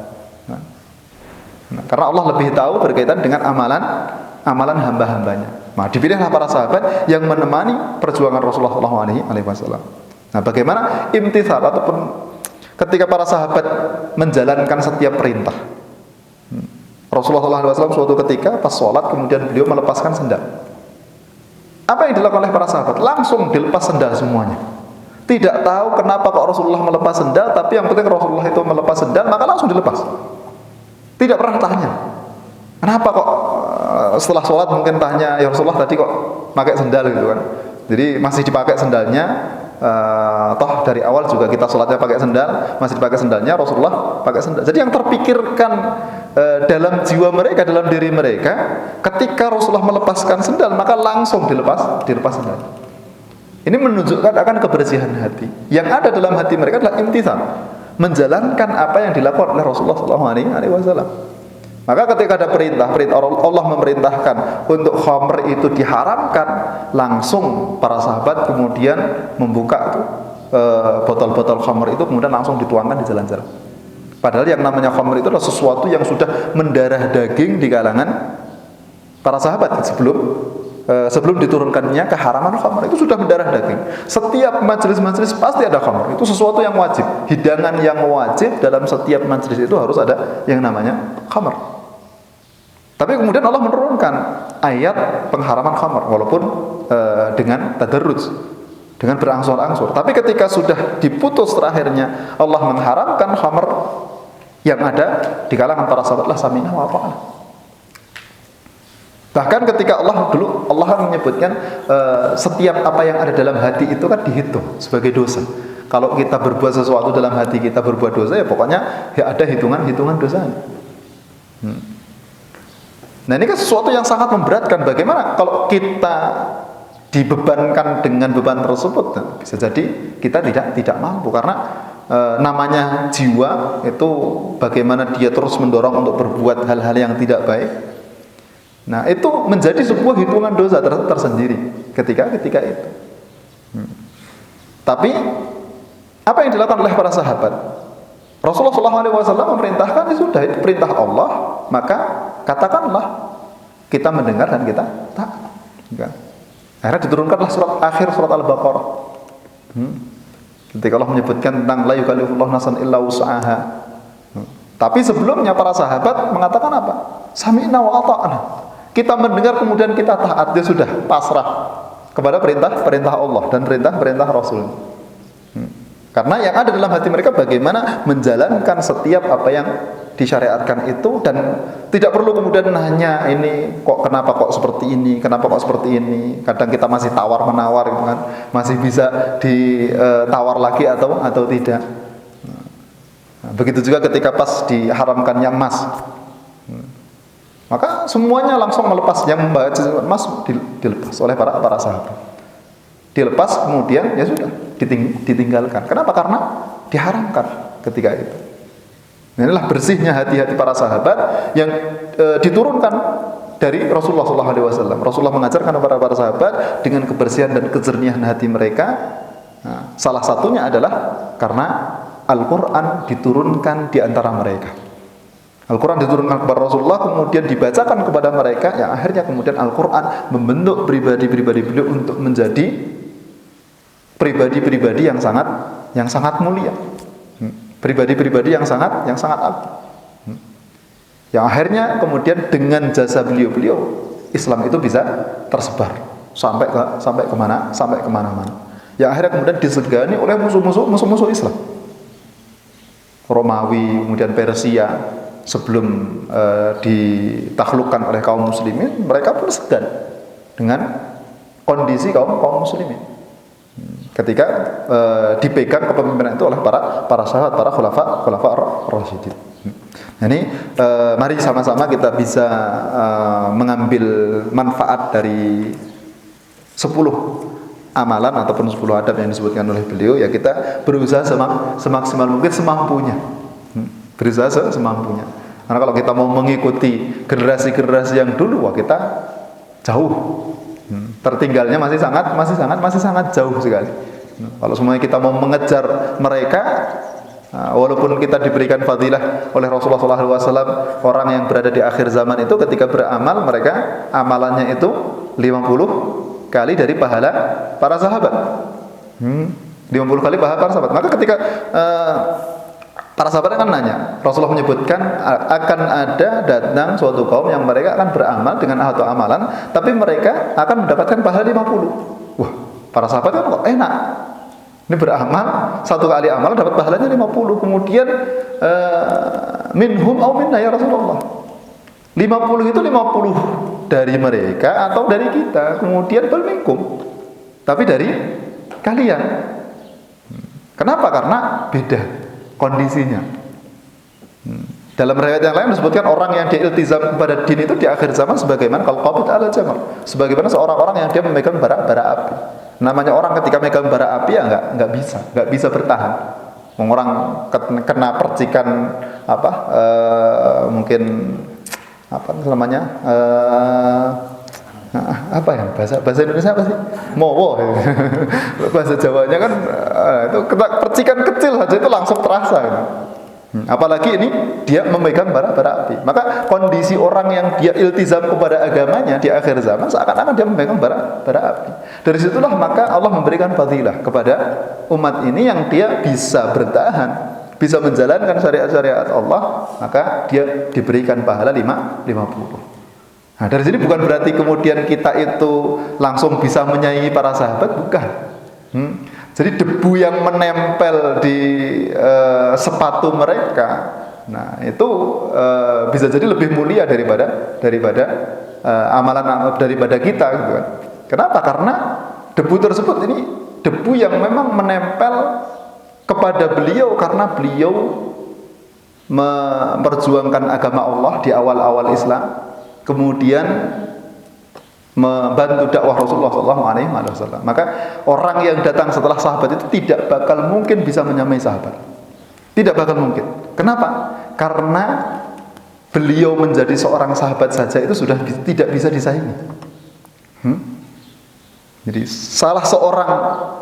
Karena Allah lebih tahu berkaitan dengan amalan hamba-hambanya. Nah, dipilihlah para sahabat yang menemani perjuangan Rasulullah SAW. Nah, bagaimana imtithal ataupun ketika para sahabat menjalankan setiap perintah. Rasulullah SAW suatu ketika pas sholat kemudian beliau melepaskan sendal. Apa yang dilakukan oleh para sahabat? Langsung dilepas sendal semuanya. Tidak tahu kenapa kok Rasulullah melepas sendal, tapi yang penting Rasulullah itu melepas sendal, maka langsung dilepas. Tidak pernah tanya, kenapa kok setelah sholat mungkin tanya, ya Rasulullah tadi kok pakai sendal gitu kan. Jadi masih dipakai sendalnya, toh dari awal juga kita sholatnya pakai sendal, masih dipakai sendalnya, Rasulullah pakai sendal. Jadi yang terpikirkan dalam jiwa mereka, dalam diri mereka, ketika Rasulullah melepaskan sendal, maka langsung dilepas sendal. Ini menunjukkan akan kebersihan hati. Yang ada dalam hati mereka adalah imtithal, menjalankan apa yang dilakukan oleh Rasulullah SAW. Maka ketika ada perintah Allah memerintahkan untuk khamr itu diharamkan, langsung para sahabat kemudian membuka botol-botol khamr itu, kemudian langsung dituangkan di jalan-jalan. Padahal yang namanya khamr itu adalah sesuatu yang sudah mendarah daging di kalangan para sahabat sebelum diturunkannya keharaman khamr, itu sudah mendarah daging. Setiap majelis-majelis pasti ada khamr. Itu sesuatu yang wajib. Hidangan yang wajib dalam setiap majelis itu harus ada yang namanya khamr. Tapi kemudian Allah menurunkan ayat pengharaman khamr, walaupun dengan tadarruj, dengan berangsur-angsur. Tapi ketika sudah diputus terakhirnya Allah mengharamkan khamr, yang ada di kalangan para sahabat lah sami'na wa ata'na. Bahkan ketika Allah kan menyebutkan setiap apa yang ada dalam hati itu kan dihitung sebagai dosa. Kalau kita berbuat sesuatu dalam hati kita berbuat dosa, ya pokoknya ya ada hitungan dosanya. Nah, ini kan sesuatu yang sangat memberatkan. Bagaimana kalau kita dibebankan dengan beban tersebut? Nah, bisa jadi kita tidak mampu, karena namanya jiwa itu bagaimana dia terus mendorong untuk berbuat hal-hal yang tidak baik. Nah, itu menjadi sebuah hitungan dosa tersendiri ketika itu. Tapi apa yang dilakukan oleh para sahabat? Rasulullah SAW memerintahkan, sudah itu perintah Allah, maka katakanlah, kita mendengar dan kita taat. Akhirnya diturunkanlah akhir surat Al-Baqarah. Ketika Allah menyebutkan tentang la yukallifullahu nafsan illa wus'aha. Tapi sebelumnya para sahabat mengatakan apa? Sami'na wa ata'na. Kita mendengar kemudian kita taat, dia sudah pasrah kepada perintah Allah dan perintah Rasul. Karena yang ada dalam hati mereka bagaimana menjalankan setiap apa yang disyariatkan itu, dan tidak perlu kemudian nanya ini kenapa kok seperti ini, kenapa kok seperti ini. Kadang kita masih tawar menawar gitu kan, masih bisa ditawar lagi atau tidak. Nah, begitu juga ketika pas diharamkannya emas. Maka semuanya langsung melepas, yang membawa emas dilepas oleh para sahabat. Dilepas kemudian ya sudah ditinggalkan. Kenapa? Karena diharamkan ketika itu. Inilah bersihnya hati-hati para sahabat yang diturunkan dari Rasulullah SAW. Rasulullah mengajarkan kepada para sahabat dengan kebersihan dan kejernihan hati mereka. Nah, salah satunya adalah karena Al-Quran diturunkan di antara mereka. Al-Quran diturunkan kepada Rasulullah, kemudian dibacakan kepada mereka, yang akhirnya kemudian Al-Quran membentuk pribadi-pribadi beliau untuk menjadi pribadi-pribadi yang sangat mulia, pribadi-pribadi yang sangat agung, yang akhirnya kemudian dengan jasa beliau Islam itu bisa tersebar sampai kemana-mana, yang akhirnya kemudian disegani oleh musuh-musuh Islam, Romawi, kemudian Persia. Sebelum ditaklukkan oleh kaum muslimin, mereka pun segan dengan kondisi kaum muslimin ketika dipegang kepemimpinan itu oleh para sahabat, para khulafa ar-rasyidin. Nah, ini mari sama-sama kita bisa mengambil manfaat dari 10 amalan ataupun 10 adab yang disebutkan oleh beliau. Ya, kita berusaha semaksimal mungkin semampunya. Berusaha semampunya. Karena kalau kita mau mengikuti generasi-generasi yang dulu, wah kita jauh. Tertinggalnya masih sangat jauh sekali. Kalau semuanya kita mau mengejar mereka, walaupun kita diberikan fadilah oleh Rasulullah SAW, orang yang berada di akhir zaman itu ketika beramal, mereka amalannya itu 50 kali dari pahala para sahabat. 50 kali pahala para sahabat. Maka ketika para sahabat akan nanya, Rasulullah menyebutkan akan ada datang suatu kaum yang mereka akan beramal dengan satu amalan, tapi mereka akan mendapatkan pahala 50. Wah, para sahabat kan kok enak. Ini beramal, satu kali amal dapat pahalanya 50. Kemudian minhum au minna ya Rasulullah. 50 itu 50 dari mereka atau dari kita. Kemudian bal minkum. Tapi dari kalian. Kenapa? Karena beda kondisinya. Dalam riwayat yang lain disebutkan orang yang dia iltizam kepada din itu di akhir zaman sebagaimana kalau qabid ala jamar, sebagaimana seorang orang yang dia memegang bara api. Namanya orang ketika memegang bara api ya enggak bisa bertahan. Orang kena percikan mungkin namanya apa ya bahasa Indonesia apa sih? Mowo. Bahasa Jawanya kan itu percikan kecil saja itu langsung terasa gitu. Apalagi ini dia memegang bara api. Maka kondisi orang yang dia iltizam kepada agamanya di akhir zaman seakan-akan dia memegang bara api. Dari situlah maka Allah memberikan fadilah kepada umat ini yang dia bisa bertahan, bisa menjalankan syariat-syariat Allah, maka dia diberikan pahala 50. Nah, dari sini bukan berarti kemudian kita itu langsung bisa menyaingi para sahabat, bukan. Jadi debu yang menempel di sepatu mereka, nah itu bisa jadi lebih mulia daripada amalan daripada kita, gitu kan. Kenapa? Karena debu tersebut ini debu yang memang menempel kepada beliau karena beliau memperjuangkan agama Allah di awal-awal Islam. Kemudian membantu dakwah Rasulullah SAW. Maka orang yang datang setelah sahabat itu tidak bakal mungkin bisa menyamai sahabat. Tidak bakal mungkin. Kenapa? Karena beliau menjadi seorang sahabat saja itu sudah tidak bisa disaingi. Jadi salah seorang,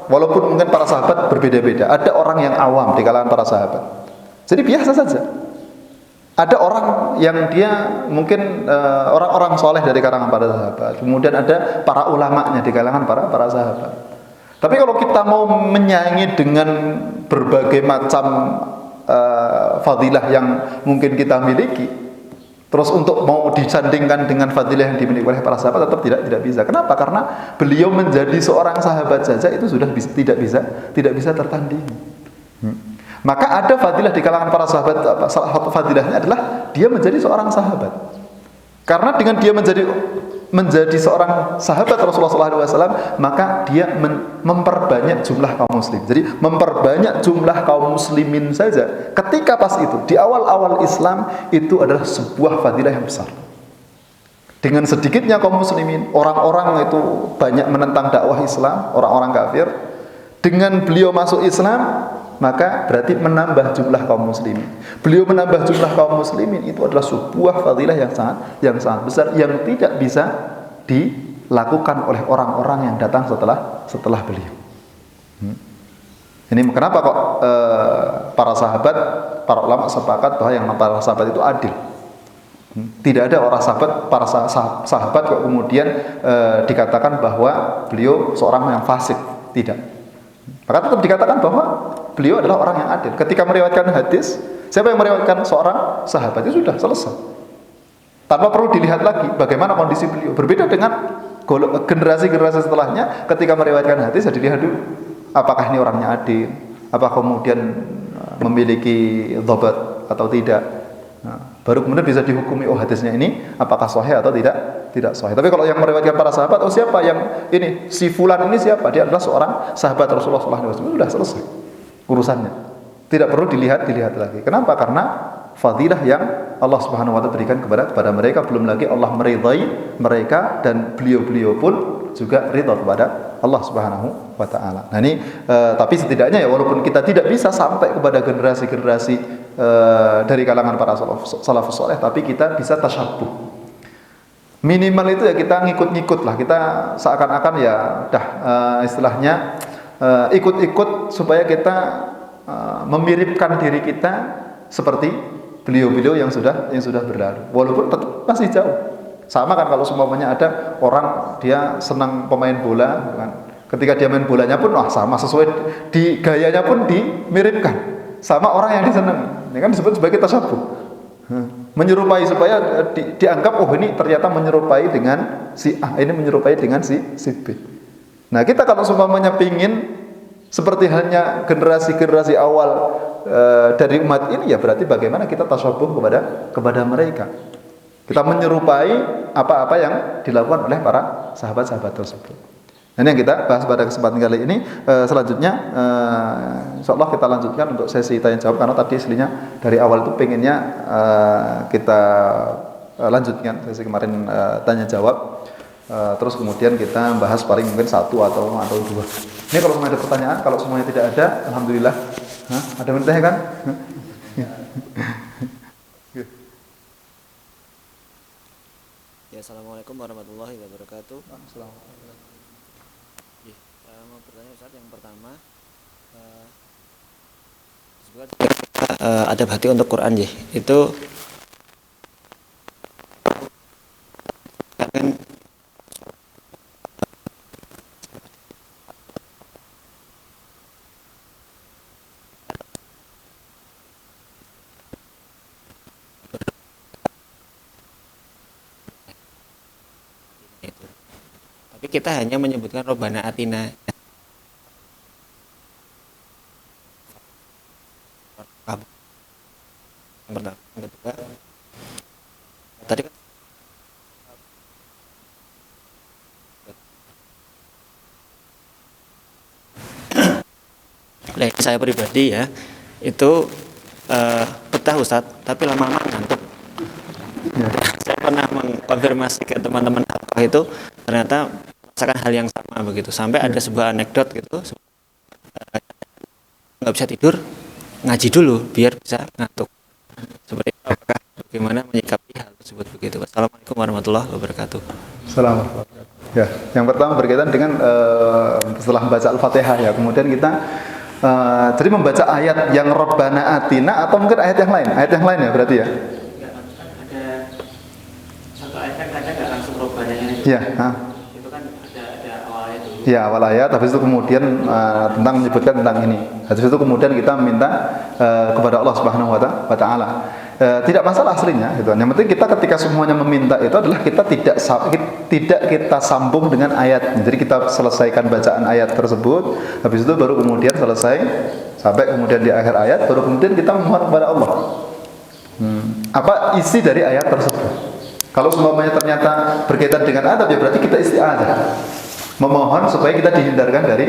walaupun mungkin para sahabat berbeda-beda, ada orang yang awam di kalangan para sahabat. Jadi biasa saja. Ada orang yang dia mungkin orang-orang soleh dari kalangan para sahabat. Kemudian ada para ulamanya di kalangan para sahabat. Tapi kalau kita mau menyaingi dengan berbagai macam fadilah yang mungkin kita miliki, terus untuk mau disandingkan dengan fadilah yang dimiliki oleh para sahabat, tetap tidak bisa. Kenapa? Karena beliau menjadi seorang sahabat saja itu sudah tidak bisa tertandingi. Maka ada fadilah di kalangan para sahabat. Salah satu fadilahnya adalah dia menjadi seorang sahabat. Karena dengan dia menjadi seorang sahabat Rasulullah SAW, maka dia memperbanyak jumlah kaum muslim. Jadi memperbanyak jumlah kaum muslimin saja ketika pas itu di awal-awal Islam itu adalah sebuah fadilah yang besar. Dengan sedikitnya kaum muslimin, orang-orang itu banyak menentang dakwah Islam, orang-orang kafir. Dengan beliau masuk Islam, maka berarti menambah jumlah kaum muslimin. Beliau menambah jumlah kaum muslimin itu adalah sebuah fadilah yang sangat besar yang tidak bisa dilakukan oleh orang-orang yang datang setelah beliau. Ini kenapa kok para sahabat, para ulama sepakat bahwa yang para sahabat itu adil. Tidak ada orang para sahabat kok kemudian dikatakan bahwa beliau seorang yang fasik, tidak. Maka tetap dikatakan bahwa beliau adalah orang yang adil. Ketika meriwayatkan hadis, siapa yang meriwayatkan seorang sahabat itu sudah selesai. Tanpa perlu dilihat lagi bagaimana kondisi beliau. Berbeda dengan generasi-generasi setelahnya, ketika meriwayatkan hadis ya dilihat dulu apakah ini orangnya adil, apakah kemudian memiliki dhabat atau tidak. Nah, baru kemudian bisa dihukumi hadisnya ini apakah sahih atau tidak sahih. Tapi kalau yang meriwayatkan para sahabat, siapa yang ini, si fulan ini siapa? Dia adalah seorang sahabat Rasulullah SAW. Sudah selesai urusannya. Tidak perlu dilihat lagi. Kenapa? Karena fadilah yang Allah Subhanahu wa taala berikan kepada mereka, belum lagi Allah meridai mereka dan beliau-beliau pun juga ridha kepada Allah Subhanahu wa taala. Nah ini tapi setidaknya ya walaupun kita tidak bisa sampai kepada generasi-generasi dari kalangan para salafus saleh, tapi kita bisa tasyabbuh. Minimal itu ya kita ngikut-ngikut lah. Kita seakan-akan ya istilahnya ikut-ikut supaya kita memiripkan diri kita seperti beliau-beliau yang sudah berlalu. Walaupun tetap masih jauh. Sama kan kalau semuanya ada orang dia senang pemain bola kan. Ketika dia main bolanya pun sama, sesuai di gayanya pun dimiripkan sama orang yang disenangi. Ini kan disebut sebagai tasyabuh. Menyerupai supaya dianggap ini ternyata menyerupai dengan si A, ini menyerupai dengan si B. Nah, kita kalau semuanya pingin seperti halnya generasi-generasi awal dari umat ini, ya berarti bagaimana kita tasyabuh kepada mereka. Kita menyerupai apa-apa yang dilakukan oleh para sahabat-sahabat tersebut. Ini yang kita bahas pada kesempatan kali ini. Selanjutnya insyaallah kita lanjutkan untuk sesi tanya jawab, karena tadi aslinya dari awal itu pengennya kita lanjutkan sesi kemarin tanya jawab. Terus kemudian kita bahas paling mungkin satu atau dua. Ini kalau ada pertanyaan, kalau semuanya tidak ada, alhamdulillah. Ada yang bertanya kan? Ya, assalamualaikum warahmatullahi wabarakatuh. Mau bertanya Ustaz, yang pertama adab hati untuk Quran itu kan itu. Tapi kita hanya menyebutkan Robbana Atina. Yang pertama, yang kedua, tadi kan saya pribadi ya itu betah Ustadz, tapi lama-lama ngantuk. Saya pernah mengkonfirmasi ke teman-teman itu ternyata merasakan hal yang sama begitu, sampai ada sebuah anekdot gitu, nggak bisa tidur, ngaji dulu biar bisa ngantuk. Seperti apakah bagaimana menyikapi hal tersebut begitu? Assalamualaikum warahmatullahi wabarakatuh. Assalamualaikum. Ya, yang pertama berkaitan dengan setelah membaca Al-Fatihah ya, kemudian kita jadi membaca ayat yang Rabbana Atina atau mungkin ayat yang lain ya berarti ya. Ada satu ayat kadang nggak langsung Robbananya. Iya. Itu kan ada awal ayat dulu. Ya, awal ayat, habis itu kemudian tentang menyebutkan tentang ini. Habis itu kemudian kita minta kepada Allah Subhanahu wa taala. Tidak masalah aslinya gitu. Yang penting kita ketika semuanya meminta itu adalah kita tidak kita sambung dengan ayat. Jadi kita selesaikan bacaan ayat tersebut, habis itu baru kemudian selesai sampai kemudian di akhir ayat baru kemudian kita memohon kepada Allah. Apa isi dari ayat tersebut? Kalau semuanya ternyata berkaitan dengan adab, ya berarti kita isti'adzah, memohon supaya kita dihindarkan dari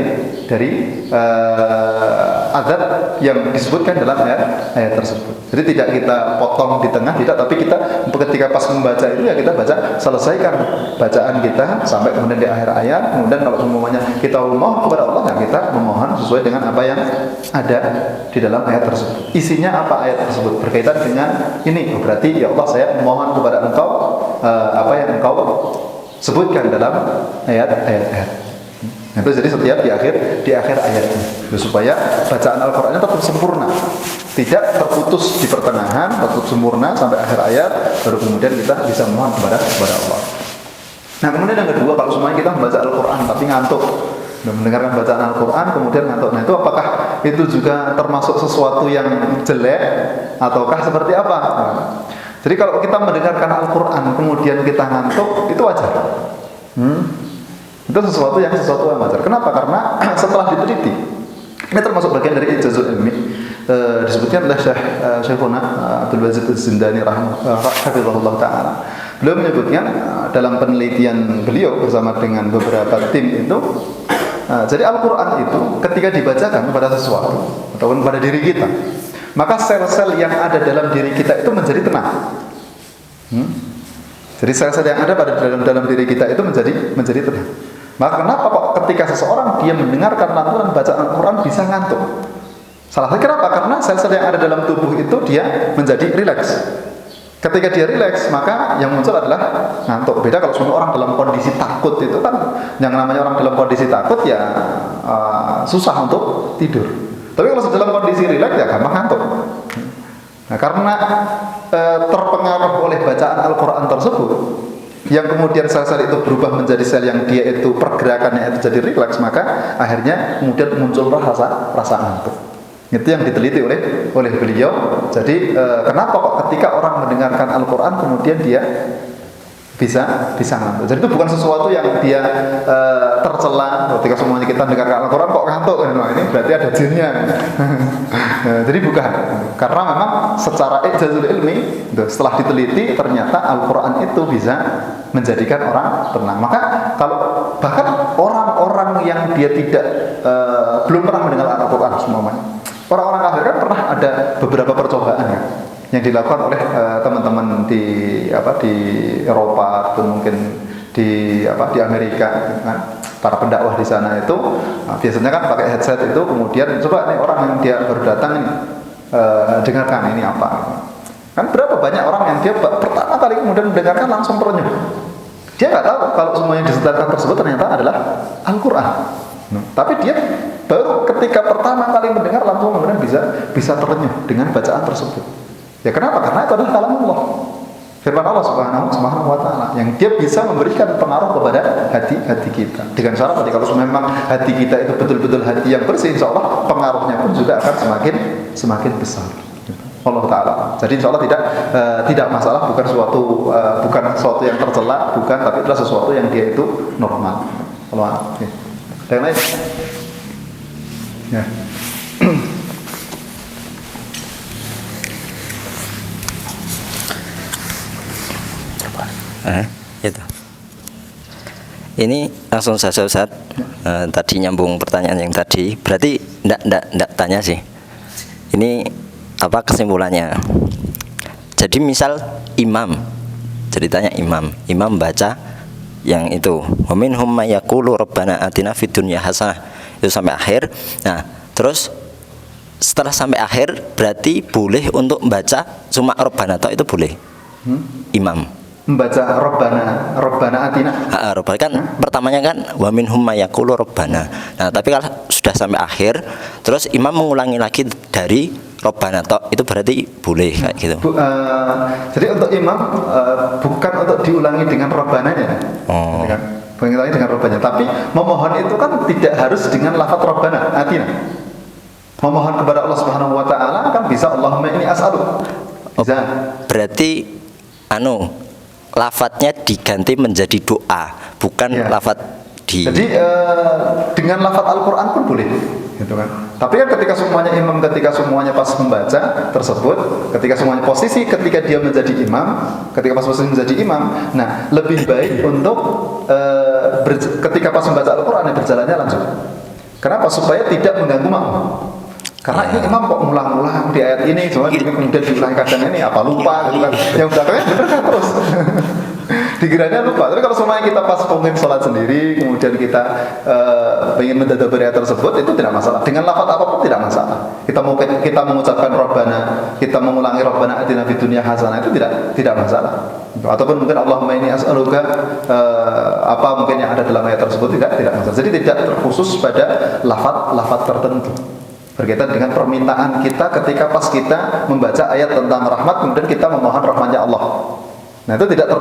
azab yang disebutkan dalam ayat tersebut. Jadi tidak kita potong di tengah, tidak, tapi kita ketika pas membaca itu ya kita baca, selesaikan bacaan kita sampai kemudian di akhir ayat. Kemudian kalau semuanya kita memohon kepada Allah, ya kita memohon sesuai dengan apa yang ada di dalam ayat tersebut. Isinya apa ayat tersebut berkaitan dengan ini, berarti ya Allah saya memohon kepada Engkau apa yang Engkau sebutkan dalam ayat-ayat. Nah, itu jadi setiap di akhir ayatnya, supaya bacaan Al-Qur'annya tetap sempurna, tidak terputus di pertengahan, tetap sempurna sampai akhir ayat, baru kemudian kita bisa mohon kepada Allah. Nah, kemudian yang kedua, kalau semuanya kita membaca Al-Qur'an tapi ngantuk, mendengarkan bacaan Al-Qur'an kemudian ngantuk, nah itu apakah itu juga termasuk sesuatu yang jelek ataukah seperti apa? Nah, jadi kalau kita mendengarkan Al-Qur'an kemudian kita ngantuk, itu wajar. Itu sesuatu yang wajar. Kenapa? Karena setelah diteliti, ini termasuk bagian dari ijazul ilmi, disebutkan oleh Syekhuna Abdul Wazid Az-Zindani rahimahullah taala. Beliau menyebutkan dalam penelitian beliau bersama dengan beberapa tim itu, jadi Al-Qur'an itu ketika dibacakan kepada sesuatu ataupun pada diri kita, maka sel-sel yang ada dalam diri kita itu menjadi tenang. Jadi sel-sel yang ada pada dalam diri kita itu menjadi tenang. Maka kenapa kok ketika seseorang dia mendengarkan lantunan bacaan Al-Quran bisa ngantuk? Salah satu kenapa? Karena sel-sel yang ada dalam tubuh itu dia menjadi rileks. Ketika dia rileks, maka yang muncul adalah ngantuk. Beda kalau semua orang dalam kondisi takut, itu kan yang namanya orang dalam kondisi takut ya susah untuk tidur. Tapi kalau dalam kondisi rileks ya gampang ngantuk. Nah, karena terpengaruh oleh bacaan Al-Quran tersebut, yang kemudian sel-sel itu berubah menjadi sel yang dia itu pergerakannya itu jadi rileks, maka akhirnya kemudian muncul rasa ngantuk. Itu yang diteliti oleh beliau. Jadi kenapa kok ketika orang mendengarkan Al-Quran kemudian dia bisa ngantuk. Jadi itu bukan sesuatu yang dia tercela. Ketika semuanya kita mendengarkan Al-Quran kok ngantuk, nah, ini berarti ada jinnya. Jadi bukan. Karena memang secara ijazul ilmi, setelah diteliti ternyata Al-Quran itu bisa menjadikan orang tenang. Maka kalau bahkan orang-orang yang dia belum pernah mendengar Al-Quran semuanya, orang-orang kafir kan pernah ada beberapa percobaan ya, yang dilakukan oleh teman-teman di Eropa atau mungkin di Amerika, kan? Para pendakwah di sana itu biasanya kan pakai headset itu, kemudian coba nih orang yang dia baru datang ini dengarkan ini apa. Kan berapa banyak orang yang dia pertama kali kemudian mendengarkan langsung terenyuh. Dia nggak tahu kalau semuanya disetarkan tersebut ternyata adalah Al-Quran. Tapi dia baru ketika pertama kali mendengar langsung kemudian bisa terenyuh dengan bacaan tersebut. Ya kenapa? Karena itu adalah kalamullah, firman Allah Subhanahu wa taala, yang dia bisa memberikan pengaruh kepada hati kita. Dengan syarat tadi, kalau memang hati kita itu betul-betul hati yang bersih, insyaallah pengaruhnya pun juga akan semakin besar. Allah taala. Jadi insyaallah tidak masalah, bukan sesuatu yang tercela, bukan, tapi adalah sesuatu yang dia itu normal. Allah. Oke. Yang lain? Ya. Gitu. Ini langsung saja Ustaz. Tadi nyambung pertanyaan yang tadi. Berarti enggak tanya sih. Ini apa kesimpulannya? Jadi misal imam, ceritanya imam baca yang itu, wa minhum may yaqulu rabbana atina fid dunya hasanah, itu sampai akhir. Nah, terus setelah sampai akhir berarti boleh untuk membaca cuma rabbana tok, itu boleh. Imam membaca Rabbana atina. Rabbana kan pertamanya kan wa minhum may yaqulu rabbana. Nah, tapi kalau sudah sampai akhir terus imam mengulangi lagi dari Rabbana tok, itu berarti boleh kayak gitu. Jadi untuk imam bukan untuk diulangi dengan Rabbananya. Bukan diulangi dengan Rabbananya, tapi memohon itu kan tidak harus dengan lafaz Rabbana atina. Memohon kepada Allah Subhanahu wa taala kan bisa Allahumma inni as'aluka. Bisa. Berarti lafadznya diganti menjadi doa, bukan ya. Lafadz di. Jadi dengan lafadz Al-Quran pun boleh, gitu kan. Tapi kan ketika semuanya pas membaca tersebut, ketika semuanya posisi, ketika dia menjadi imam, ketika pas posisi menjadi imam, nah lebih baik untuk ketika pas membaca Al-Quran berjalannya langsung. Kenapa? Supaya tidak mengganggu makmum. Karena ini imam kok ngulang-ngulang di ayat ini, cuma kemudian diulang kadang ini apa lupa gitu kan. Yang belakangnya bener kan terus. Dikiranya lupa. Tapi kalau semuanya kita pas mungkin sholat sendiri, kemudian kita ingin mentadabburi ayat tersebut, itu tidak masalah. Dengan lafaz apapun tidak masalah. Kita mengucapkan Rabbana, kita mengulangi Rabbana atina fid dunya hasanah, itu tidak masalah. Ataupun mungkin Allahumma inni as'aluka apa mungkin yang ada dalam ayat tersebut, tidak masalah. Jadi tidak terkhusus pada lafaz tertentu. Berkaitan dengan permintaan kita ketika pas kita membaca ayat tentang rahmat, kemudian kita memohon rahmatnya Allah. Nah, itu tidak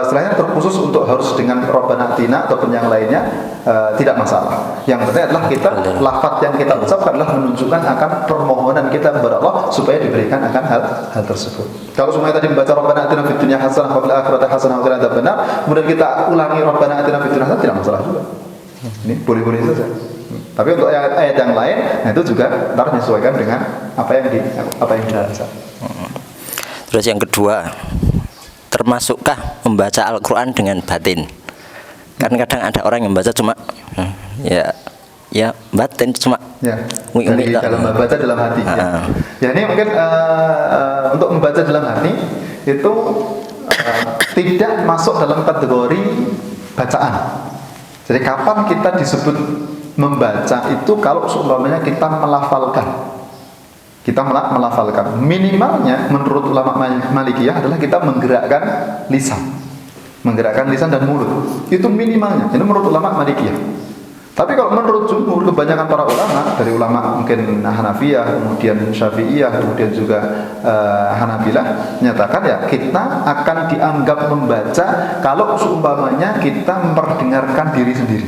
istilahnya terkhusus untuk harus dengan Rabbana atina ataupun yang lainnya, tidak masalah. Yang penting adalah kita lafaz yang kita ucapkan adalah menunjukkan akan permohonan kita kepada Allah supaya diberikan akan hal tersebut. Kalau semuanya tadi membaca Rabbana atina fid dunya hasanah wa fil akhirati hasanah wa qina adzabannar, kemudian kita ulangi Rabbana atina fid dunya hasanah, tidak masalah juga. Ini boleh-boleh saja. Tapi untuk ayat yang lain, nah itu juga harus menyesuaikan dengan apa yang dibaca. Terus yang kedua, termasukkah membaca Al-Quran dengan batin? Kan kadang ada orang yang membaca cuma ya batin, cuma dari dalam membaca dalam hati. Ya ini mungkin untuk membaca dalam hati itu tidak masuk dalam kategori bacaan. Jadi kapan kita disebut membaca itu kalau seumpamanya kita melafalkan. Kita melafalkan. Minimalnya menurut ulama Malikiyah adalah kita menggerakkan lisan. Menggerakkan lisan dan mulut. Itu minimalnya. Itu menurut ulama Malikiyah. Tapi kalau menurut jumhur, kebanyakan para ulama, dari ulama mungkin Hanafiyah, kemudian Syafi'iyah, kemudian juga Hanabilah, menyatakan ya kita akan dianggap membaca kalau seumpamanya kita memperdengarkan diri sendiri.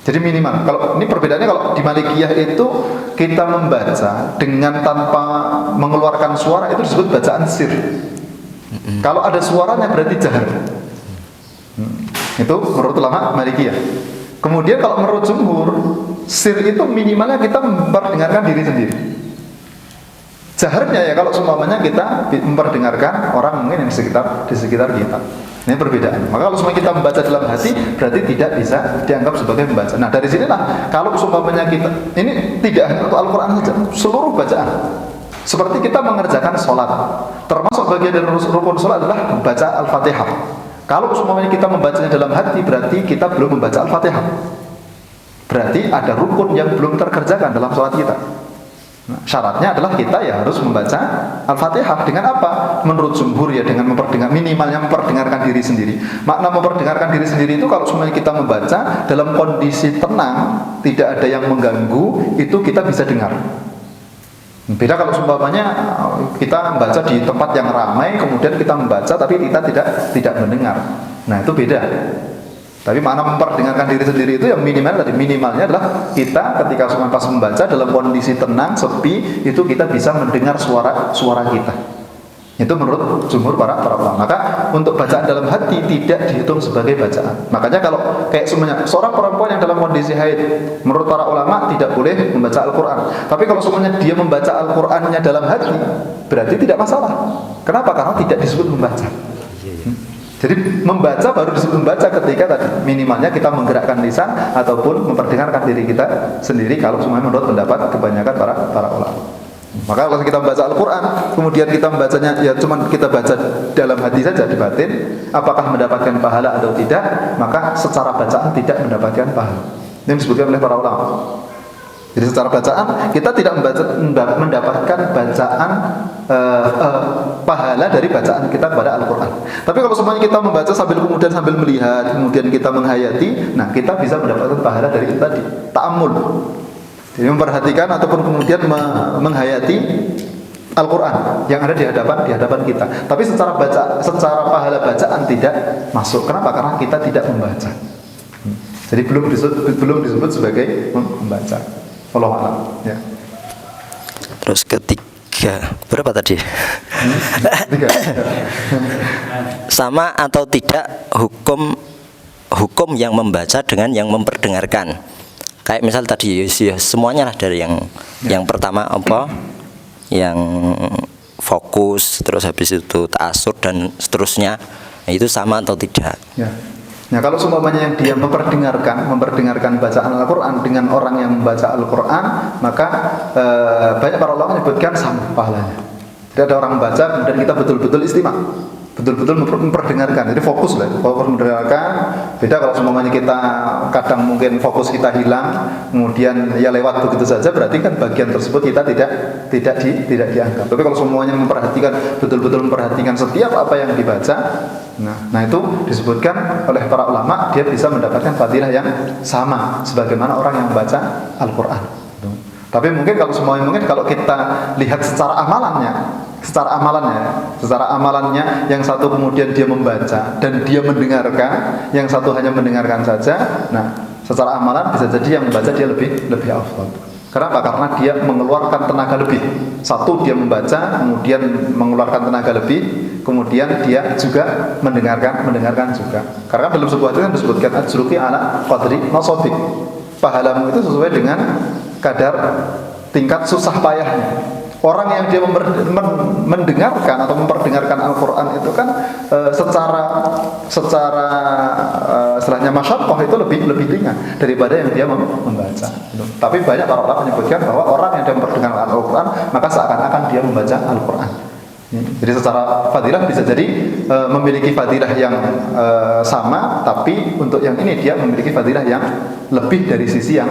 Jadi minimal. Kalau ini perbedaannya, kalau di Malikiyah itu kita membaca dengan tanpa mengeluarkan suara itu disebut bacaan sir. Kalau ada suaranya berarti jahar. Itu menurut ulama Malikiyah. Kemudian kalau menurut jumhur, sir itu minimalnya kita memperdengarkan diri sendiri. Jaharnya ya kalau semuanya kita memperdengarkan orang mungkin yang di sekitar kita. Ini perbedaan. Maka kalau semua kita membaca dalam hati, berarti tidak bisa dianggap sebagai membaca. Nah dari sinilah kalau semuanya kita, ini tidak hanya untuk Al-Quran saja, seluruh bacaan. Seperti kita mengerjakan sholat, termasuk bagian dari rukun sholat adalah membaca Al-Fatihah. Kalau semuanya kita membacanya dalam hati, berarti kita belum membaca Al-Fatihah. Berarti ada rukun yang belum terkerjakan dalam sholat kita. Nah, syaratnya adalah kita ya harus membaca Al-Fatihah. Dengan apa? Menurut jumhur ya dengan minimalnya memperdengarkan diri sendiri. Makna memperdengarkan diri sendiri itu kalau semuanya kita membaca dalam kondisi tenang, tidak ada yang mengganggu, itu kita bisa dengar. Beda kalau seumpamanya kita membaca di tempat yang ramai, kemudian kita membaca tapi kita tidak mendengar. Nah itu beda. Tapi makna memperdengarkan diri sendiri itu yang minimalnya adalah kita ketika semua pas membaca dalam kondisi tenang, sepi, itu kita bisa mendengar suara kita. Itu menurut jumhur para ulama. Maka untuk bacaan dalam hati tidak dihitung sebagai bacaan. Makanya kalau kayak semuanya seorang perempuan yang dalam kondisi haid, menurut para ulama tidak boleh membaca Al-Quran. Tapi kalau semuanya dia membaca Al-Qurannya dalam hati, berarti tidak masalah. Kenapa? Karena tidak disebut membaca. Jadi membaca baru disebut membaca ketika tadi minimalnya kita menggerakkan lisan ataupun memperdengarkan diri kita sendiri. Kalau semuanya menurut pendapat kebanyakan para ulama. Maka kalau kita membaca Al-Quran, kemudian kita membacanya ya cuma kita baca dalam hati saja di batin, apakah mendapatkan pahala atau tidak, maka secara bacaan tidak mendapatkan pahala. Ini disebutkan oleh para ulama. Jadi secara bacaan kita tidak mendapatkan bacaan pahala dari bacaan kita kepada Al-Quran. Tapi kalau semuanya kita membaca sambil melihat, kemudian kita menghayati, nah kita bisa mendapatkan pahala dari itu tadi, ta'ammul. Jadi memperhatikan ataupun kemudian menghayati Al-Quran yang ada di hadapan kita. Tapi secara pahala bacaan tidak masuk. Kenapa? Karena kita tidak membaca. Jadi belum disebut sebagai membaca. Wallahu a'lam. Ya. Terus ketiga, berapa tadi? Tiga. Sama atau tidak hukum yang membaca dengan yang memperdengarkan? Kayak misal tadi ya, semuanya lah dari yang pertama apa? Yang fokus, terus habis itu ta'asur dan seterusnya. Nah, itu sama atau tidak? Ya. Nah kalau semuanya yang dia memperdengarkan bacaan Al-Quran dengan orang yang membaca Al-Quran, maka banyak para ulama menyebutkan sama pahalanya. Jadi Jadi ada orang baca kemudian kita betul-betul istimak, betul-betul memperdengarkan. Jadi fokus lah, fokus mendengarkan. Beda kalau semuanya kita kadang mungkin fokus kita hilang, kemudian ya lewat begitu saja, berarti kan bagian tersebut kita tidak dianggap. Tapi kalau semuanya memperhatikan, betul-betul memperhatikan setiap apa yang dibaca, nah itu disebutkan oleh para ulama, dia bisa mendapatkan fadilah yang sama sebagaimana orang yang membaca Al-Qur'an. Tapi mungkin kalau kita lihat secara amalannya yang satu kemudian dia membaca dan dia mendengarkan, yang satu hanya mendengarkan saja. Nah, secara amalan bisa jadi yang membaca dia lebih afdal. Kenapa? Karena dia mengeluarkan tenaga lebih. Satu, dia membaca, kemudian mengeluarkan tenaga lebih, kemudian dia juga mendengarkan juga. Karena dalam sebuah hadis disebutkan ajruki ala qadri nasabik. Pahalamu itu sesuai dengan kadar tingkat susah payahnya. Orang yang dia mendengarkan atau memperdengarkan Al-Quran itu kan secara istilahnya masyaqqah itu lebih ringan daripada yang dia membaca. Tapi banyak para ulama menyebutkan bahwa orang yang dia memperdengarkan Al-Quran maka seakan-akan dia membaca Al-Quran. Jadi secara fadilah bisa jadi memiliki fadilah yang sama, tapi untuk yang ini dia memiliki fadilah yang lebih dari sisi yang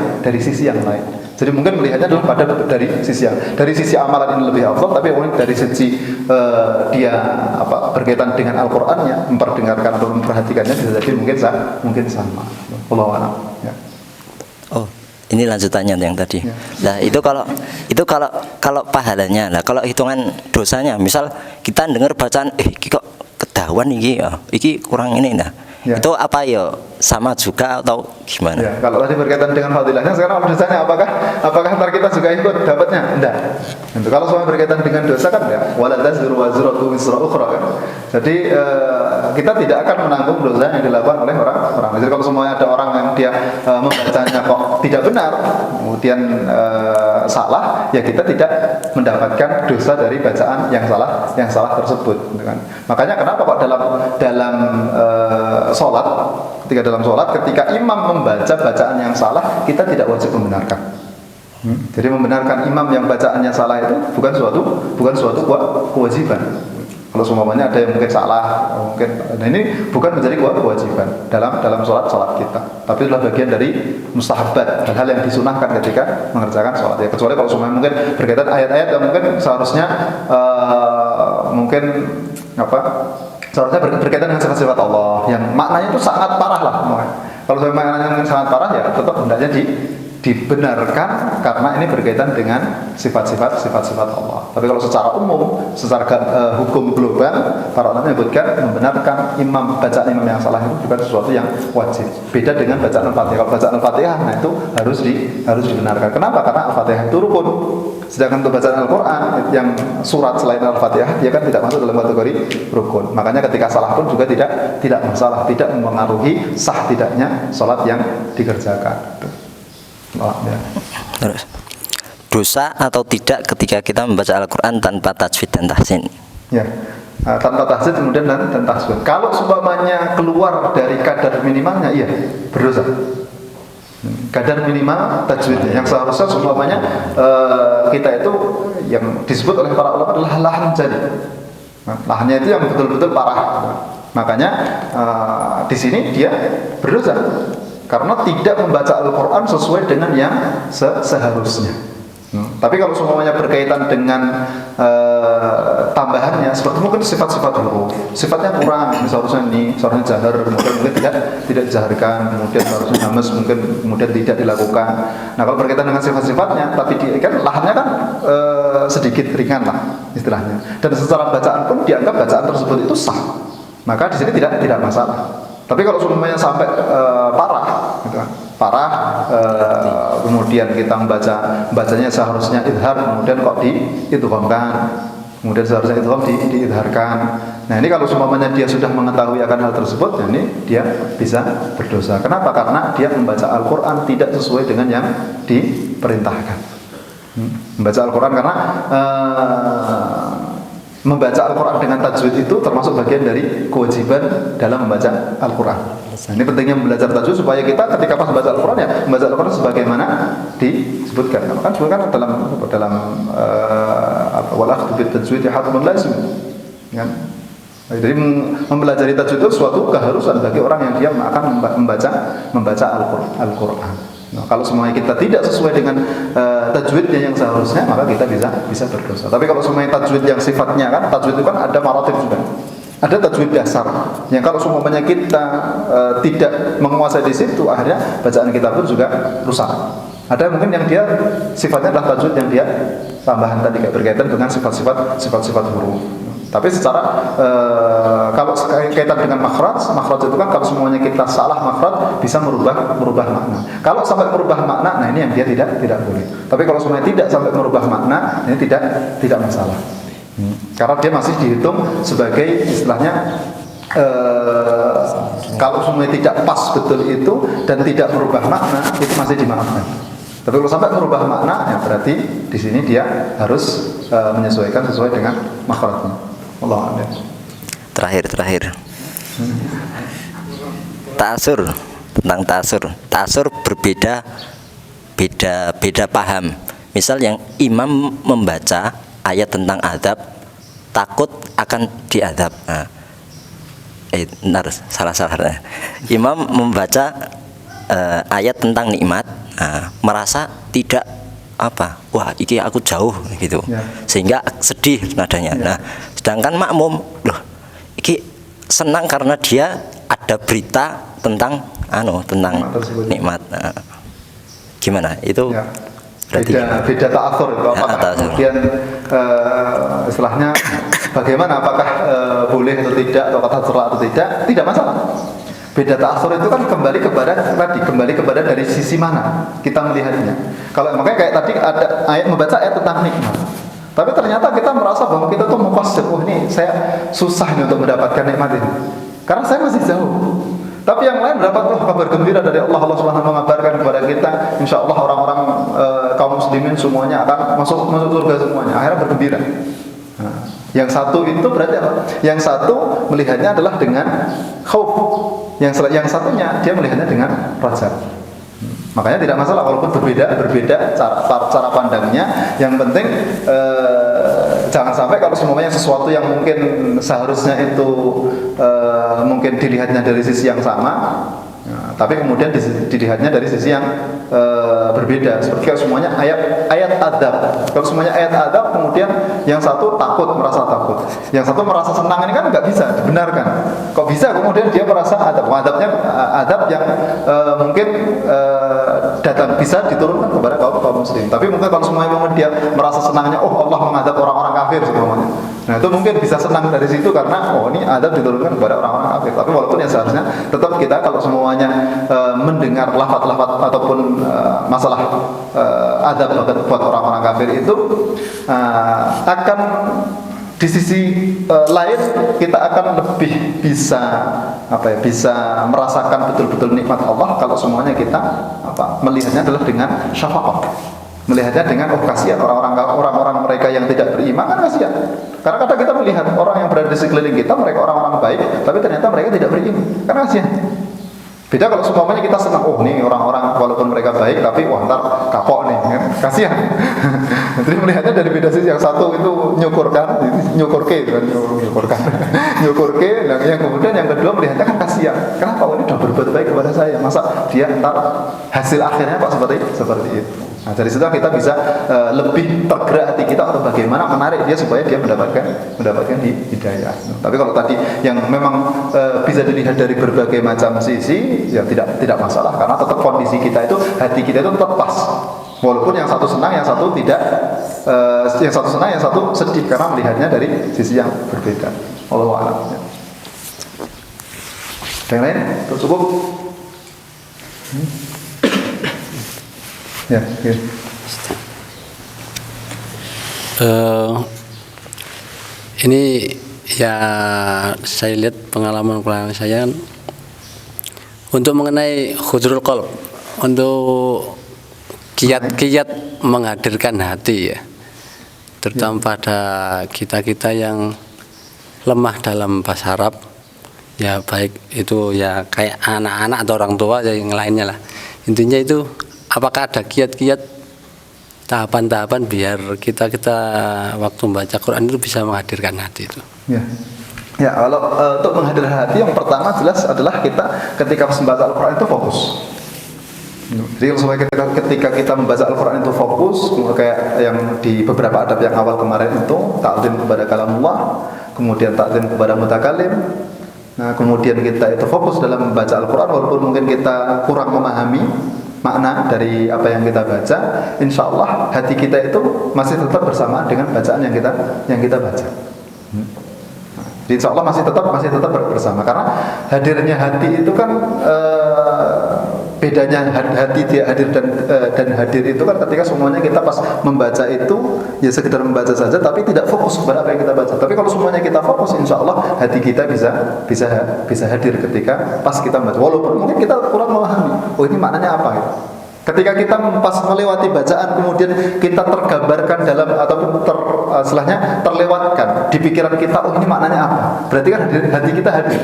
lain. Jadi mungkin melihatnya adalah dari sisi amalan ini lebih afdal, tapi mungkin dari sisi dia berkaitan dengan Al-Qur'annya, memperdengarkan atau memperhatikannya bisa jadi mungkin sama. Wallahu a'lam. Ya. Oh, ini lanjutannya yang tadi. Ya. Nah, itu kalau pahalanya. Nah, kalau hitungan dosanya, misal kita dengar bacaan iki kok ketahuan iki kurang ini nah. Ya. Itu apa ya? Sama juga atau gimana? Ya, kalau tadi berkaitan dengan fadilahnya, sekarang dosanya apakah ntar kita juga ikut dapatnya? Enggak. Itu kalau semua berkaitan dengan dosa kan ya, wala taziru wazratu wisra ukhra kan. Jadi kita tidak akan menanggung dosa yang dilakukan oleh orang. Jadi kalau semuanya ada orang yang dia membacanya kok tidak benar, kemudian salah, ya kita tidak mendapatkan dosa dari bacaan yang salah tersebut. Gitu kan. Makanya kenapa kok dalam sholat, ketika imam membaca bacaan yang salah, kita tidak wajib membenarkan. Jadi membenarkan imam yang bacaannya salah itu bukan suatu kewajiban. Kalau semuanya ada yang mungkin salah, nah ini bukan menjadi kewajiban dalam sholat kita. Tapi adalah bagian dari mustahabat, hal-hal yang disunahkan ketika mengerjakan sholat. Ya, kecuali kalau semuanya mungkin berkaitan ayat-ayat yang mungkin seharusnya seharusnya berkaitan dengan sifat-sifat Allah yang maknanya itu sangat parah lah. Kalau maknanya sangat parah ya tetap hendaknya dibenarkan karena ini berkaitan dengan sifat-sifat Allah. Tapi kalau secara umum, secara hukum global, para ulama menyebutkan membenarkan bacaan imam yang salah itu bukan sesuatu yang wajib. Beda dengan bacaan Al-Fatihah. Kalau bacaan Al-Fatihah, nah itu harus dibenarkan. Kenapa? Karena Al-Fatihah itu rukun. Sedangkan untuk bacaan Al-Quran yang surat selain Al-Fatihah, dia kan tidak masuk dalam kategori rukun. Makanya ketika salah pun juga tidak masalah, tidak mempengaruhi sah tidaknya sholat yang dikerjakan. Ya. Terus, dosa atau tidak ketika kita membaca Al-Quran tanpa tajwid dan tahsin? Ya, tanpa tajwid kemudian dan tahsin. Kalau seumpamanya keluar dari kadar minimalnya, iya berdosa. Kadar minimal tajwidnya yang seharusnya seumpamanya kita itu yang disebut oleh para ulama adalah lahan jadi. Lahannya itu yang betul-betul parah. Makanya di sini dia berdosa karena tidak membaca Al-Quran sesuai dengan yang seharusnya. Tapi kalau semuanya berkaitan dengan tambahannya, seperti mungkin sifat-sifat huruf, sifatnya kurang, seharusnya jahar, mungkin tidak dijaharkan, kemudian seharusnya hamas, kemudian tidak dilakukan. Nah kalau berkaitan dengan sifat-sifatnya, tapi kan lahannya kan sedikit ringan lah istilahnya, dan secara bacaan pun dianggap bacaan tersebut itu sah, maka di sini tidak masalah. Tapi kalau semuanya sampai parah, gitu kan? Kemudian kita bacanya seharusnya idhar, kemudian kok diidghamkan, kemudian seharusnya idgham diidharkan. Nah ini kalau semuanya dia sudah mengetahui akan hal tersebut, ya ini dia bisa berdosa. Kenapa? Karena dia membaca Al-Quran tidak sesuai dengan yang diperintahkan. Membaca Al-Quran karena membaca Al-Quran dengan tajwid itu termasuk bagian dari kewajiban dalam membaca Al-Quran. Nah, ini pentingnya belajar tajwid supaya kita ketika pas membaca Al-Quran ya membaca Al-Quran sebagaimana disebutkan. Kan sebutkan dalam wal akhdhu bit tajwid hatmun lazim. Kan? Jadi mempelajari tajwid itu suatu keharusan bagi orang yang dia akan membaca Al-Quran. Nah, kalau semuanya kita tidak sesuai dengan tajwidnya yang seharusnya, maka kita bisa berdosa. Tapi kalau semuanya tajwid yang sifatnya kan, tajwid itu kan ada maratib juga. Ada tajwid dasar yang kalau semuanya kita tidak menguasai di situ, akhirnya bacaan kita pun juga rusak. Ada mungkin yang dia sifatnya adalah tajwid yang dia tambahan tadi kayak berkaitan dengan sifat-sifat huruf. Tapi secara kalau kaitan dengan makhraj itu kan kalau semuanya kita salah makhraj bisa merubah makna. Kalau sampai merubah makna, nah ini yang dia tidak boleh. Tapi kalau semuanya tidak sampai merubah makna, ini tidak masalah. Karena dia masih dihitung sebagai istilahnya kalau semuanya tidak pas betul itu dan tidak merubah makna, itu masih dimaafkan. Tapi kalau sampai merubah makna, ya berarti di sini dia harus menyesuaikan sesuai dengan makhrajnya. Allah a'lam. Terakhir. Ta'asur, tentang ta'asur. Ta'asur beda paham. Misal yang imam membaca ayat tentang adab, takut akan diadab. Salah. Imam membaca ayat tentang nikmat, merasa tidak wah iki aku jauh gitu ya. Sehingga sedih nadanya ya. Nah sedangkan makmum iki senang karena dia ada berita tentang nikmat. Nah, gimana itu ya. Berarti beda ta'athur itu apakah kemudian istilahnya bagaimana apakah boleh atau tidak atau kata tercela atau tidak masalah. Beda ta'athur itu kan kembali kepada dari sisi mana kita melihatnya. Kalau makanya kayak tadi ada membaca ayat tentang nikmat. Tapi ternyata kita merasa bahwa kita tuh muqassir, ini saya susah nih untuk mendapatkan nikmat ini. Karena saya masih jauh. Tapi yang lain mendapat kabar gembira dari Allah Subhanahu mengabarkan kepada kita, insya Allah orang-orang kaum muslimin semuanya akan masuk surga semuanya. Akhirnya bergembira. Nah, yang satu itu berarti apa? Yang satu melihatnya adalah dengan khauf. Yang satunya dia melihatnya dengan raja. Makanya tidak masalah walaupun berbeda cara pandangnya. Yang penting jangan sampai kalau semuanya sesuatu yang mungkin seharusnya itu mungkin dilihatnya dari sisi yang sama, tapi kemudian dilihatnya dari sisi yang berbeda. Seperti kalau semuanya ayat adab. Kalau semuanya ayat adab, kemudian yang satu merasa takut, yang satu merasa senang, ini kan nggak bisa dibenarkan. Kok bisa kemudian dia merasa adabnya adab yang mungkin bisa diturunkan kepada kaum muslim. Tapi mungkin kalau semuanya dia merasa senangnya, Allah mengadab orang-orang kafir semuanya. Nah itu mungkin bisa senang dari situ karena ini adab diturunkan kepada orang-orang kafir. Tapi walaupun yang seharusnya tetap kita kalau semuanya mendengar lafaz-lafaz ataupun masalah adab buat orang-orang kafir itu akan di sisi lain kita akan lebih bisa merasakan betul-betul nikmat Allah kalau semuanya kita melihatnya adalah dengan syafaqah. Melihatnya dengan kasihan orang-orang mereka yang tidak beriman kan kasihan. Karena kadang kita melihat orang yang berada di sekeliling kita, mereka orang-orang baik, tapi ternyata mereka tidak beriman. Kan kasihan. Beda kalau semuanya kita senang, nih orang-orang walaupun mereka baik tapi ntar kapok nih, kan? Kasihan. Jadi melihatnya dari beda sisi, yang satu itu nyukurke, yang kemudian yang kedua melihatnya kan kasihan. Kenapa ini sudah berbuat baik kepada saya, masa dia ntar hasil akhirnya kok seperti itu. Nah dari situ kita bisa lebih tergerak hati kita untuk bagaimana menarik dia supaya dia mendapatkan hidayah. Tapi kalau tadi yang memang bisa dilihat dari berbagai macam sisi, ya tidak masalah karena tetap kondisi kita itu, hati kita itu tetap pas. Walaupun yang satu senang, yang satu tidak, yang satu senang, yang satu sedih karena melihatnya dari sisi yang berbeda. Wallahu a'lam. Yang lain cukup? Ya. Ini ya saya lihat pengalaman saya untuk mengenai hudrul qalb, untuk kiat-kiat menghadirkan hati ya. terutama pada kita-kita yang lemah dalam bahasa Arab, ya baik itu ya kayak anak-anak atau orang tua yang lainnya lah. Intinya itu apakah ada kiat-kiat tahapan-tahapan biar kita waktu membaca Quran itu bisa menghadirkan hati itu? Ya. Ya, kalau untuk menghadirkan hati yang pertama jelas adalah kita ketika membaca Al-Quran itu fokus. Jadi supaya ketika kita membaca Al-Quran itu fokus, kayak yang di beberapa adab yang awal kemarin itu, ta'zim kepada kalamullah, kemudian ta'zim kepada mutakalim. Nah, kemudian kita itu fokus dalam membaca Al-Quran, walaupun mungkin kita kurang memahami makna dari apa yang kita baca, insya Allah hati kita itu masih tetap bersamaan dengan bacaan yang kita baca. Jadi insya Allah masih tetap bersama, karena hadirnya hati itu kan bedanya hati dia hadir dan hadir itu kan ketika semuanya kita pas membaca itu ya sekedar membaca saja tapi tidak fokus kepada apa yang kita baca. Tapi kalau semuanya kita fokus, insya Allah hati kita bisa hadir ketika pas kita membaca, walaupun mungkin kita kurang memahami, oh ini maknanya apa gitu. Ketika kita pas melewati bacaan, kemudian kita tergambarkan dalam ataupun terlewatkan di pikiran kita, oh ini maknanya apa, berarti kan hati kita hadir.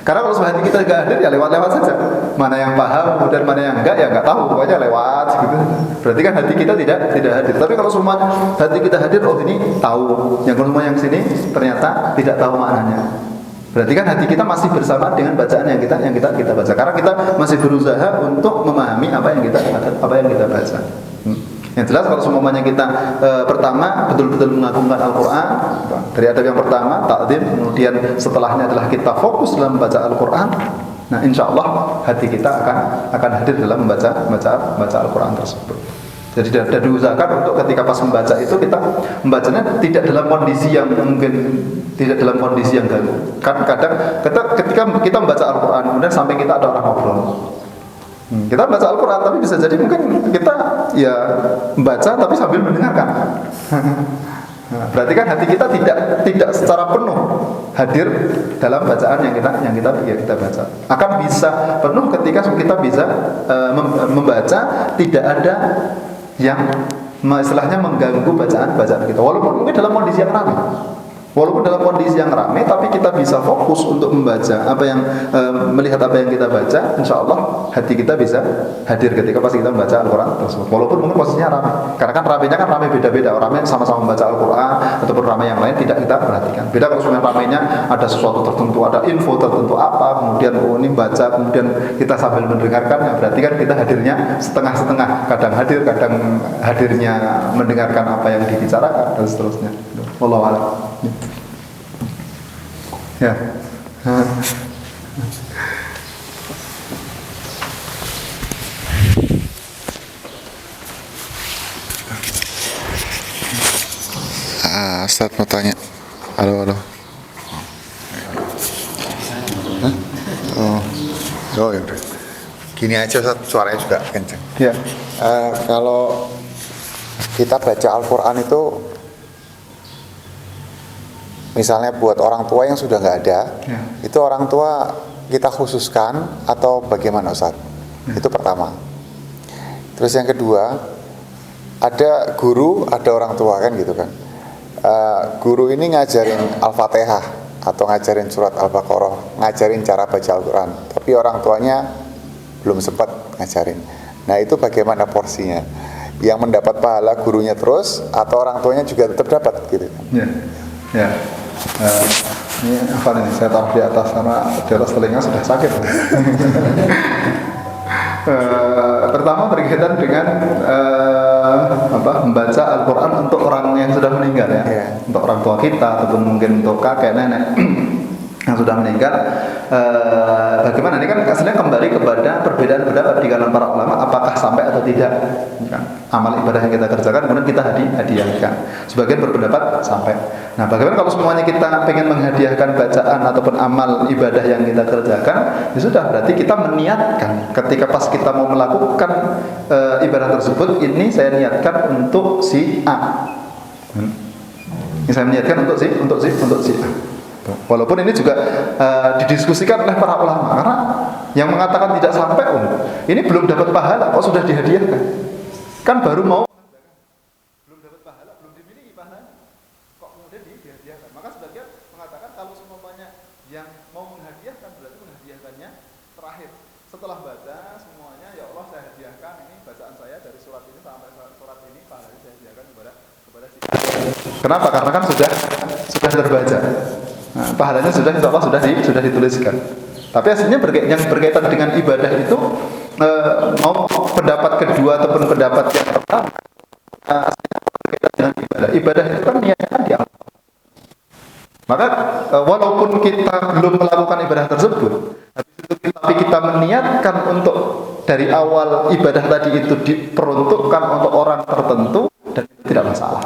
Karena kalau hati kita nggak hadir ya lewat-lewat saja. Mana yang paham, kemudian mana yang enggak ya nggak tahu, pokoknya lewat gitu. Berarti kan hati kita tidak hadir. Tapi kalau semua hati kita hadir, oh ini tahu. Yang semua yang sini ternyata tidak tahu maknanya. Berarti kan hati kita masih bersama dengan bacaan yang kita baca. Karena kita masih berusaha untuk memahami apa yang kita baca. Yang jelas kalau semuanya kita pertama betul-betul mengagungkan Al-Quran, dari adab yang pertama ta'zim, kemudian setelahnya adalah kita fokus dalam membaca Al-Quran. Nah, insya Allah hati kita akan hadir dalam membaca Al-Quran tersebut. Jadi dan diusahakan untuk ketika pas membaca itu kita membacanya tidak dalam kondisi yang mungkin tidak dalam kondisi yang ganggu. Kan kadang ketika kita membaca Al-Quran kemudian sampai kita ada orang ngobrol. Kita baca Al-Quran tapi bisa jadi mungkin kita ya membaca tapi sambil mendengarkan. Nah, berarti kan hati kita tidak secara penuh hadir dalam bacaan yang kita baca. Akan bisa penuh ketika kita bisa membaca tidak ada yang istilahnya mengganggu bacaan kita. Walaupun mungkin dalam kondisi yang ramai. Walaupun dalam kondisi yang ramai, tapi kita bisa fokus untuk membaca melihat apa yang kita baca. Insya Allah hati kita bisa hadir ketika pas kita membaca Al-Quran tersebut. Walaupun mungkin posisinya ramai, karena kan ramainya kan ramai beda-beda. Ramai sama-sama membaca Al-Quran ataupun ramai yang lain tidak kita perhatikan. Beda kalau sebenarnya ramainya ada sesuatu tertentu, ada info tertentu apa, kemudian ini baca, kemudian kita sambil mendengarkan. Ya berarti kan kita hadirnya setengah-setengah, kadang hadir, kadang hadirnya mendengarkan apa yang dibicarakan dan seterusnya. Wallahu a'lam. Ya. Ustaz mau tanya. Halo. Hah? Oh ya udah. Gini aja Ustaz, suaranya juga kencang. Ya. Kalau kita baca Al-Quran itu misalnya buat orang tua yang sudah nggak ada, itu orang tua kita khususkan atau bagaimana Ustaz? Itu pertama. Terus yang kedua, ada guru, ada orang tua kan gitu kan. Guru ini ngajarin Al-Fatihah atau ngajarin surat Al-Baqarah, ngajarin cara baca Al-Quran, tapi orang tuanya belum sempat ngajarin. Nah itu bagaimana porsinya? Yang mendapat pahala gurunya terus atau orang tuanya juga tetap dapat gitu kan? Ya. Ini apa nih? Saya taruh di atas karena di atas telinga sudah sakit. Pertama berkaitan dengan membaca Al-Quran untuk orang yang sudah meninggal ya. Untuk orang tua kita ataupun mungkin untuk kakek nenek yang sudah meninggal. Bagaimana ini kan aslinya kembali kepada perbedaan pendapat di kalangan para ulama, apakah sampai atau tidak kan? Amal ibadah yang kita kerjakan kemudian kita hadiahkan. Sebagian berpendapat sampai. Nah, bagaimana kalau semuanya kita pengen menghadiahkan bacaan ataupun amal ibadah yang kita kerjakan? Ya sudah, berarti kita meniatkan ketika pas kita mau melakukan ibadah tersebut, ini saya niatkan untuk si A. Ini saya niatkan untuk si A. Walaupun ini juga didiskusikan oleh para ulama, karena yang mengatakan tidak sampai, ini belum dapat pahala, kok sudah dihadiahkan? Kan baru mau belum dapat pahala, belum dimiliki pahala. Anda semuanya, ya Allah saya hadiahkan ini bacaan saya dari surat ini sampai surat ini, pahalanya saya hadiahkan kepada si A. Kenapa? Karena kan sudah terbaca. Nah, pahalanya sudah insya Allah sudah dituliskan. Tapi aslinya yang berkaitan dengan ibadah itu mau pendapat kedua ataupun pendapat yang pertama, aslinya berkaitan dengan ibadah. Ibadah itu kan niatnya kan di awal. Maka walaupun kita belum melakukan ibadah tersebut, tapi kita meniatkan untuk dari awal ibadah tadi itu diperuntukkan untuk orang tertentu, dan itu tidak masalah.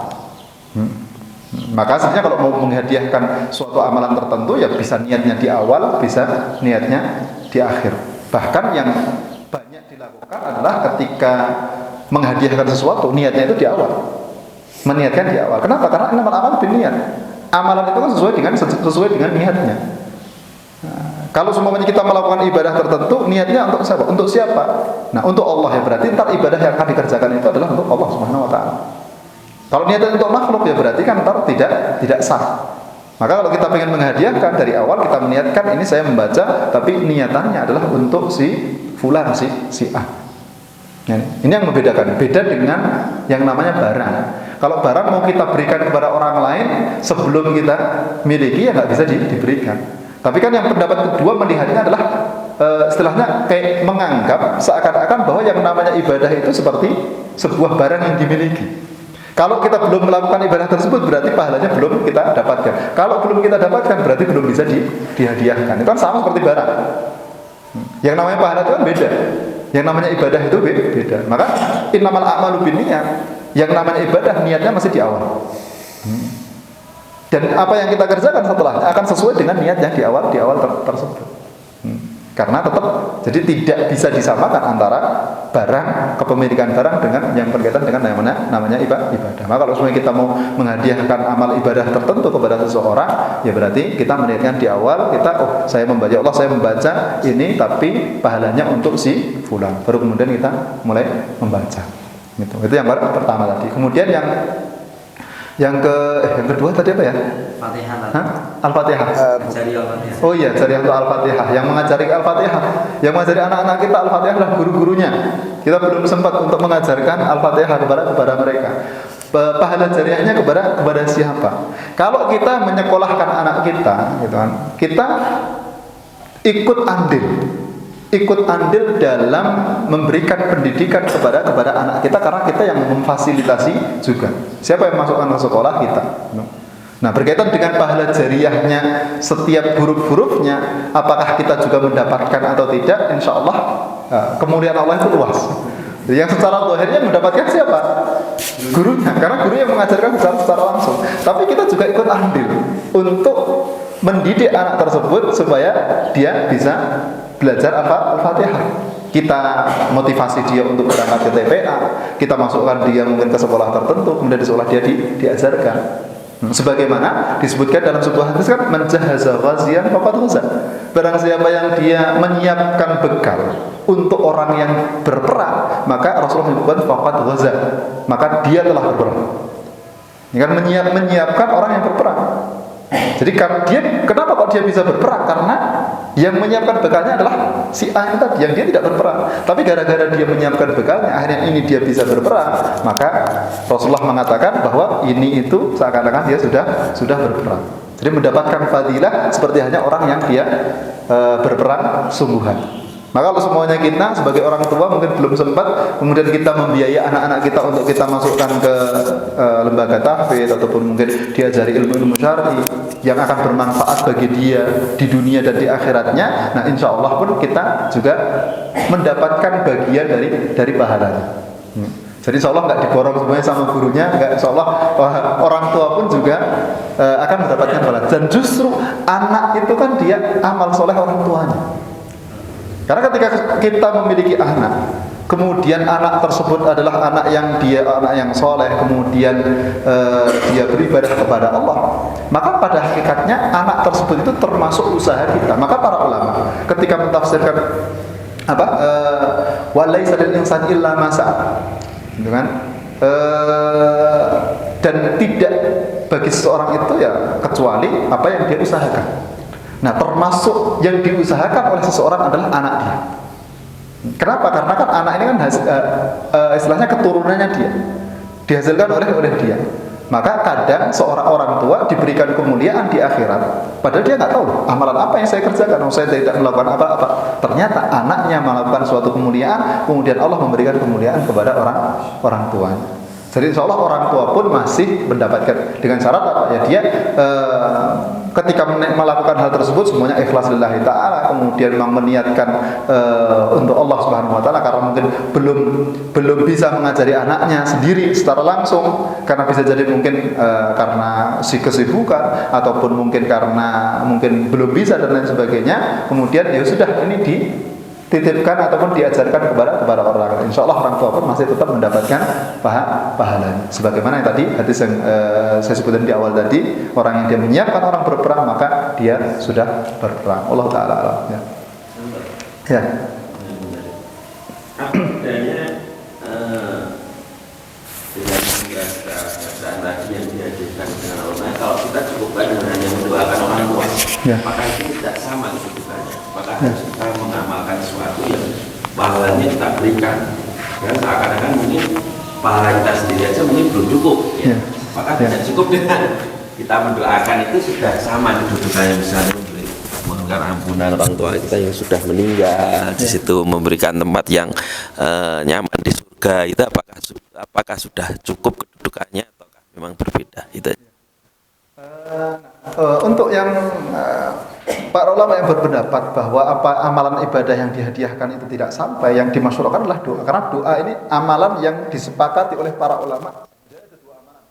Maka sebenarnya kalau mau menghadiahkan suatu amalan tertentu ya bisa niatnya di awal, bisa niatnya di akhir. Bahkan yang banyak dilakukan adalah ketika menghadiahkan sesuatu niatnya itu di awal. Meniatkan di awal. Kenapa? Karena innamal a'malu binniyat. Amalan itu kan sesuai dengan niatnya. Nah, kalau semuanya kita melakukan ibadah tertentu, niatnya untuk siapa? Untuk siapa? Nah, untuk Allah ya, berarti ntar ibadah yang akan dikerjakan itu adalah untuk Allah Subhanahu wa taala. Kalau niatnya untuk makhluk ya berarti kan ntar tidak sah. Maka kalau kita ingin menghadiahkan dari awal kita meniatkan ini saya membaca, tapi niatannya adalah untuk si fulan, si A. Ini yang membedakan. Beda dengan yang namanya barang. Kalau barang mau kita berikan kepada orang lain sebelum kita miliki ya nggak bisa diberikan. Tapi kan yang pendapat kedua melihatnya adalah istilahnya kayak menganggap seakan-akan bahwa yang namanya ibadah itu seperti sebuah barang yang dimiliki. Kalau kita belum melakukan ibadah tersebut berarti pahalanya belum kita dapatkan. Kalau belum kita dapatkan berarti belum bisa dihadiahkan. Itu kan sama seperti barang. Yang namanya pahala itu kan beda. Yang namanya ibadah itu beda. Maka innamal a'malu binniyat. Yang namanya ibadah niatnya masih di awal. Dan apa yang kita kerjakan setelahnya akan sesuai dengan niat yang di awal tersebut. Karena tetap jadi tidak bisa disamakan antara barang, kepemilikan barang dengan yang berkaitan dengan namanya ibadah. Maka kalau semuanya kita mau menghadiahkan amal ibadah tertentu kepada seseorang, ya berarti kita meniatkan di awal kita saya membaca ini tapi pahalanya untuk si fulan. Baru kemudian kita mulai membaca. Gitu. Itu yang pertama tadi. Kemudian yang kedua tadi apa ya? Fatihah. Al-Fatihah. Al-Fatihah. Oh iya, jariah untuk Al-Fatihah. Yang mengajari Al-Fatihah, yang mengajari anak-anak kita Al-Fatihah adalah guru-gurunya. Kita belum sempat untuk mengajarkan Al-Fatihah kepada mereka. Pahala jariahnya kepada siapa? Kalau kita menyekolahkan anak kita, gitu kan, kita ikut andil dalam memberikan pendidikan kepada anak kita karena kita yang memfasilitasi juga. Siapa yang masukkan ke sekolah kita? Nah, berkaitan dengan pahala jariahnya setiap huruf-hurufnya, apakah kita juga mendapatkan atau tidak? Insya Allah kemuliaan Allah itu luas. Jadi yang secara zahirnya mendapatkan siapa? Gurunya, karena guru yang mengajarkan secara langsung. Tapi kita juga ikut andil untuk mendidik anak tersebut supaya dia bisa belajar Al-Fatihah. Kita motivasi dia untuk berangkat ke TPA, kita masukkan dia mungkin ke sekolah tertentu, kemudian di sekolah dia diajarkan. Sebagaimana disebutkan dalam sebuah hadis kan, man jahaza ghaziyan faqad ghaza. Barang siapa yang dia menyiapkan bekal untuk orang yang berperang, maka Rasulullah menyebutkan faqad ghaza, maka dia telah berperang. Ini kan menyiapkan orang yang berperang. Jadi kenapa kok dia bisa berperang? Karena yang menyiapkan bekalnya adalah si A itu tadi, yang dia tidak berperang. Tapi gara-gara dia menyiapkan bekalnya, akhirnya ini dia bisa berperang. Maka Rasulullah mengatakan bahwa ini itu seakan-akan dia sudah berperang. Jadi mendapatkan fadilah seperti hanya orang yang dia berperang sungguhan. Maka kalau semuanya kita sebagai orang tua mungkin belum sempat, kemudian kita membiayai anak-anak kita untuk kita masukkan ke lembaga tahfidz ataupun mungkin diajari ilmu-ilmu syar'i yang akan bermanfaat bagi dia di dunia dan di akhiratnya. Nah, insya Allah pun kita juga mendapatkan bagian dari pahalanya. Jadi insya Allah nggak diborong semuanya sama gurunya, nggak, insya Allah orang tua pun juga akan mendapatkan pahala. Dan justru anak itu kan dia amal soleh orang tuanya. Karena ketika kita memiliki anak, kemudian anak tersebut adalah anak yang soleh, kemudian dia beribadah kepada Allah, maka pada hakikatnya anak tersebut itu termasuk usaha kita. Maka para ulama ketika mentafsirkan walaisa lil insani illa ma sa'a, gitu kan? Dan tidak bagi seseorang itu ya kecuali apa yang dia usahakan. Nah, termasuk yang diusahakan oleh seseorang adalah anak dia. Kenapa? Karena kan anak ini kan istilahnya keturunannya dia, dihasilkan oleh dia. Maka kadang seorang orang tua diberikan kemuliaan di akhirat, padahal dia nggak tahu amalan apa yang saya kerjakan, saya tidak melakukan apa-apa. Ternyata anaknya melakukan suatu kemuliaan, kemudian Allah memberikan kemuliaan kepada orang tuanya. Jadi seolah orang tua pun masih mendapatkan dengan syarat apa ya, dia ketika melakukan hal tersebut semuanya ikhlas lillahi ta'ala, kemudian memang meniatkan untuk Allah Subhanahu wa taala, karena mungkin belum bisa mengajari anaknya sendiri secara langsung, karena bisa jadi mungkin karena si kesibukan, ataupun mungkin karena mungkin belum bisa dan lain sebagainya. Kemudian ya sudah, ini dititipkan ataupun diajarkan kepada orang. Insya Allah orang tua pun masih tetap mendapatkan pahalanya. Sebagaimana yang tadi hadis yang saya sebutkan di awal tadi, orang yang dia menyiapkan orang berperang maka dia sudah berperang. Allah Taala alam. Ya. Ya. Apa bedanya dengan bacaan tadi yang dihadirkan dengan Allah? Kalau kita cukupkan dengan hanya mendoakan orang tua, Ya. maka itu tidak sama kecukupannya. Maka harus kita mengamalkan sesuatu yang pahalanya kita berikan. Dan seakan-akan mungkin pahala kita sendiri aja mungkin belum cukup. Ya. Maka tidak cukup dengan kita mendoakan, itu sudah sama kedudukannya. Misalnya mohonkan ampunan orang tua kita yang sudah meninggal, di situ memberikan tempat yang nyaman di surga, itu apakah sudah cukup kedudukannya ataukah memang berbeda? Itu untuk yang para ulama yang berpendapat bahwa amalan ibadah yang dihadiahkan itu tidak sampai, yang dimasyhurkan adalah doa, karena doa ini amalan yang disepakati oleh para ulama. Jadi ada dua amalan.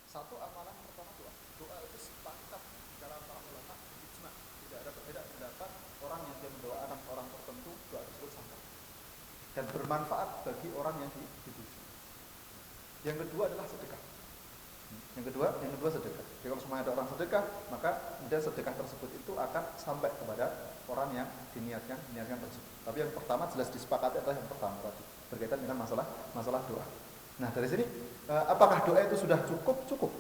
Satu amalan pertama doa. Doa itu sepakat dalam para ulama ijma. Tidak ada perbedaan pendapat orang yang dia mendoakan orang tertentu, doa tersebut sampai dan bermanfaat bagi orang yang dituju. Yang kedua adalah sedekah. Yang kedua sedekah. Jadi kalau semuanya ada orang sedekah, maka kemudian sedekah tersebut itu akan sampai kepada orang yang diniatkan tersebut. Tapi yang pertama jelas disepakati adalah yang pertama tadi, berkaitan dengan masalah doa. Nah, dari sini apakah doa itu sudah cukup? Cukup.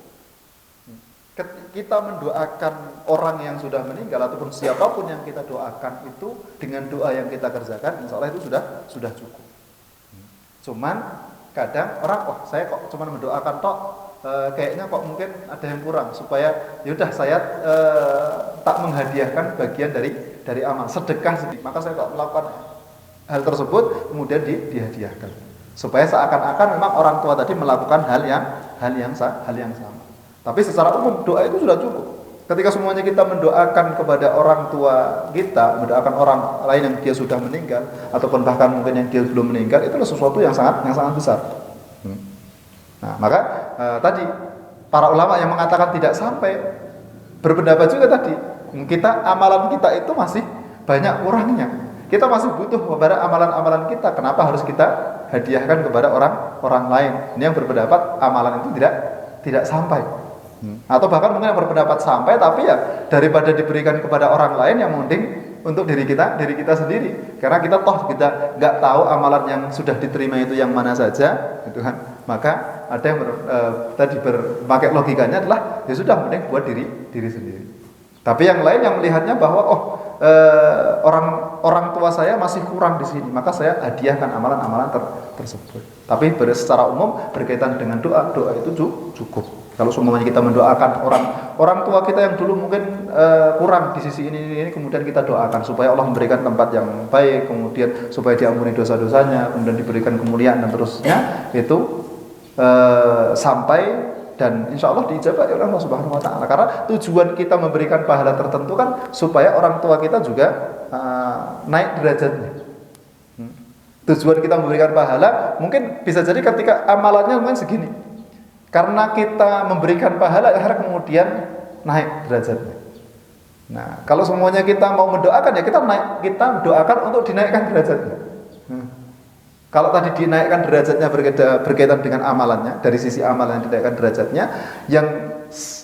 Kita mendoakan orang yang sudah meninggal ataupun siapapun yang kita doakan itu dengan doa yang kita kerjakan, insya Allah itu sudah cukup. Cuman kadang orang, saya kok cuma mendoakan tok, kayaknya kok mungkin ada yang kurang, supaya yaudah saya tak menghadiahkan bagian dari amal sedekah sendiri, maka saya kok melakukan hal tersebut kemudian dihadiahkan, supaya seakan-akan memang orang tua tadi melakukan hal yang sama. Tapi secara umum doa itu sudah cukup. Ketika semuanya kita mendoakan kepada orang tua kita, mendoakan orang lain yang dia sudah meninggal, ataupun bahkan mungkin yang dia belum meninggal, itu adalah sesuatu yang sangat besar. Nah, maka tadi para ulama yang mengatakan tidak sampai berpendapat juga tadi, amalan kita itu masih banyak kurangnya. Kita masih butuh kepada amalan-amalan kita. Kenapa harus kita hadiahkan kepada orang lain? Ini yang berpendapat amalan itu tidak sampai. Atau bahkan mungkin yang berpendapat sampai, tapi ya daripada diberikan kepada orang lain, yang mending untuk diri kita sendiri. Karena kita nggak tahu amalan yang sudah diterima itu yang mana saja, gitu kan. Maka ada yang pakai logikanya adalah ya sudah, mending buat diri sendiri. Tapi yang lain yang melihatnya bahwa orang tua saya masih kurang di sini, maka saya hadiahkan amalan-amalan tersebut. Tapi secara umum berkaitan dengan doa itu cukup. Kalau semuanya kita mendoakan orang tua kita yang dulu mungkin kurang di sisi ini, kemudian kita doakan supaya Allah memberikan tempat yang baik, kemudian supaya diampuni dosa-dosanya, kemudian diberikan kemuliaan dan terusnya, itu sampai dan insya Allah diijabah oleh Allah Subhanahu Wa Taala. Karena tujuan kita memberikan pahala tertentu kan supaya orang tua kita juga naik derajatnya. Tujuan kita memberikan pahala mungkin bisa jadi ketika amalannya mungkin segini, karena kita memberikan pahala akhirnya kemudian naik derajatnya. Nah, kalau semuanya kita mau mendoakan ya kita doakan untuk dinaikkan derajatnya. Kalau tadi dinaikkan derajatnya berkaitan dengan amalannya, dari sisi amalan dinaikkan derajatnya,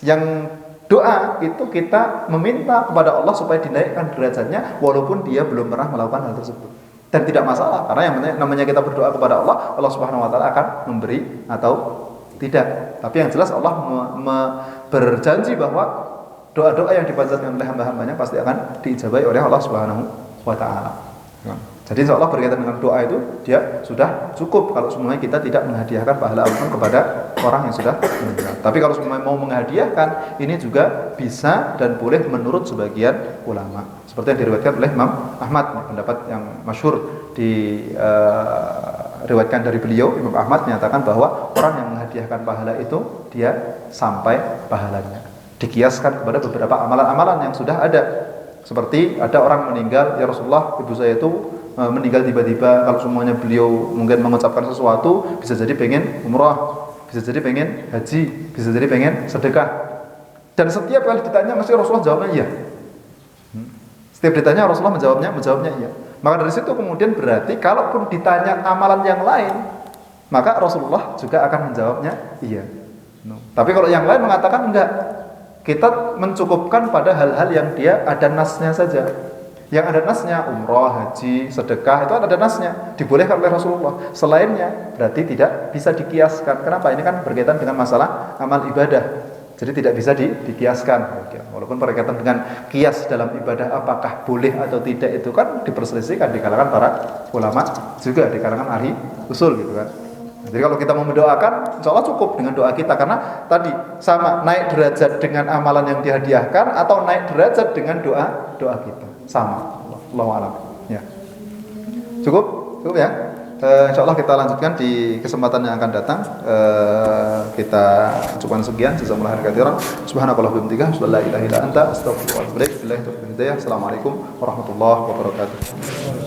yang doa itu kita meminta kepada Allah supaya dinaikkan derajatnya walaupun dia belum pernah melakukan hal tersebut. Dan tidak masalah, karena yang namanya kita berdoa kepada Allah Subhanahu wa taala akan memberi atau tidak. Tapi yang jelas Allah berjanji bahwa doa-doa yang dipanjatkan oleh hamba-hambanya pasti akan diijabahi oleh Allah Subhanahu wa taala. Jadi insya Allah berkaitan dengan doa itu dia sudah cukup kalau semuanya kita tidak menghadiahkan pahala apapun kepada orang yang sudah meninggal. Tapi kalau semuanya mau menghadiahkan, ini juga bisa dan boleh menurut sebagian ulama. Seperti yang diriwayatkan oleh Imam Ahmad, pendapat yang masyhur diriwayatkan dari beliau. Imam Ahmad menyatakan bahwa orang yang menghadiahkan pahala itu dia sampai pahalanya. Dikiaskan kepada beberapa amalan-amalan yang sudah ada. Seperti ada orang meninggal, ya Rasulullah, ibu saya itu meninggal tiba-tiba, kalau semuanya beliau mungkin mengucapkan sesuatu, bisa jadi pengen umrah, bisa jadi pengen haji, bisa jadi pengen sedekah. Dan setiap kali ditanya mesti Rasulullah jawabnya iya. Setiap ditanya Rasulullah menjawabnya iya. Maka dari situ kemudian berarti kalaupun ditanya amalan yang lain, maka Rasulullah juga akan menjawabnya iya. Tapi kalau yang lain mengatakan enggak, kita mencukupkan pada hal-hal yang dia ada nasnya saja. Yang ada nasnya umrah, haji, sedekah itu ada nasnya, dibolehkan oleh Rasulullah. Selainnya berarti tidak bisa dikiaskan. Kenapa? Ini kan berkaitan dengan masalah amal ibadah. Jadi tidak bisa dikiaskan. Walaupun berkaitan dengan kias dalam ibadah apakah boleh atau tidak itu kan diperselisihkan di kalangan para ulama, juga di kalangan ahli usul gitu kan. Jadi kalau kita mau mendoakan, insya Allah cukup dengan doa kita, karena tadi sama naik derajat dengan amalan yang dihadiahkan atau naik derajat dengan doa kita sama. Allahu a'lam. Ya. Cukup ya. Insya Allah kita lanjutkan di kesempatan yang akan datang. Kita cukupkan sekian. Jazakumullahu khairan. Subhanakallahumma wa bihamdika, asyhadu an la ilaha illa anta, astaghfiruka wa atubu ilaik. Assalamualaikum warahmatullahi wabarakatuh.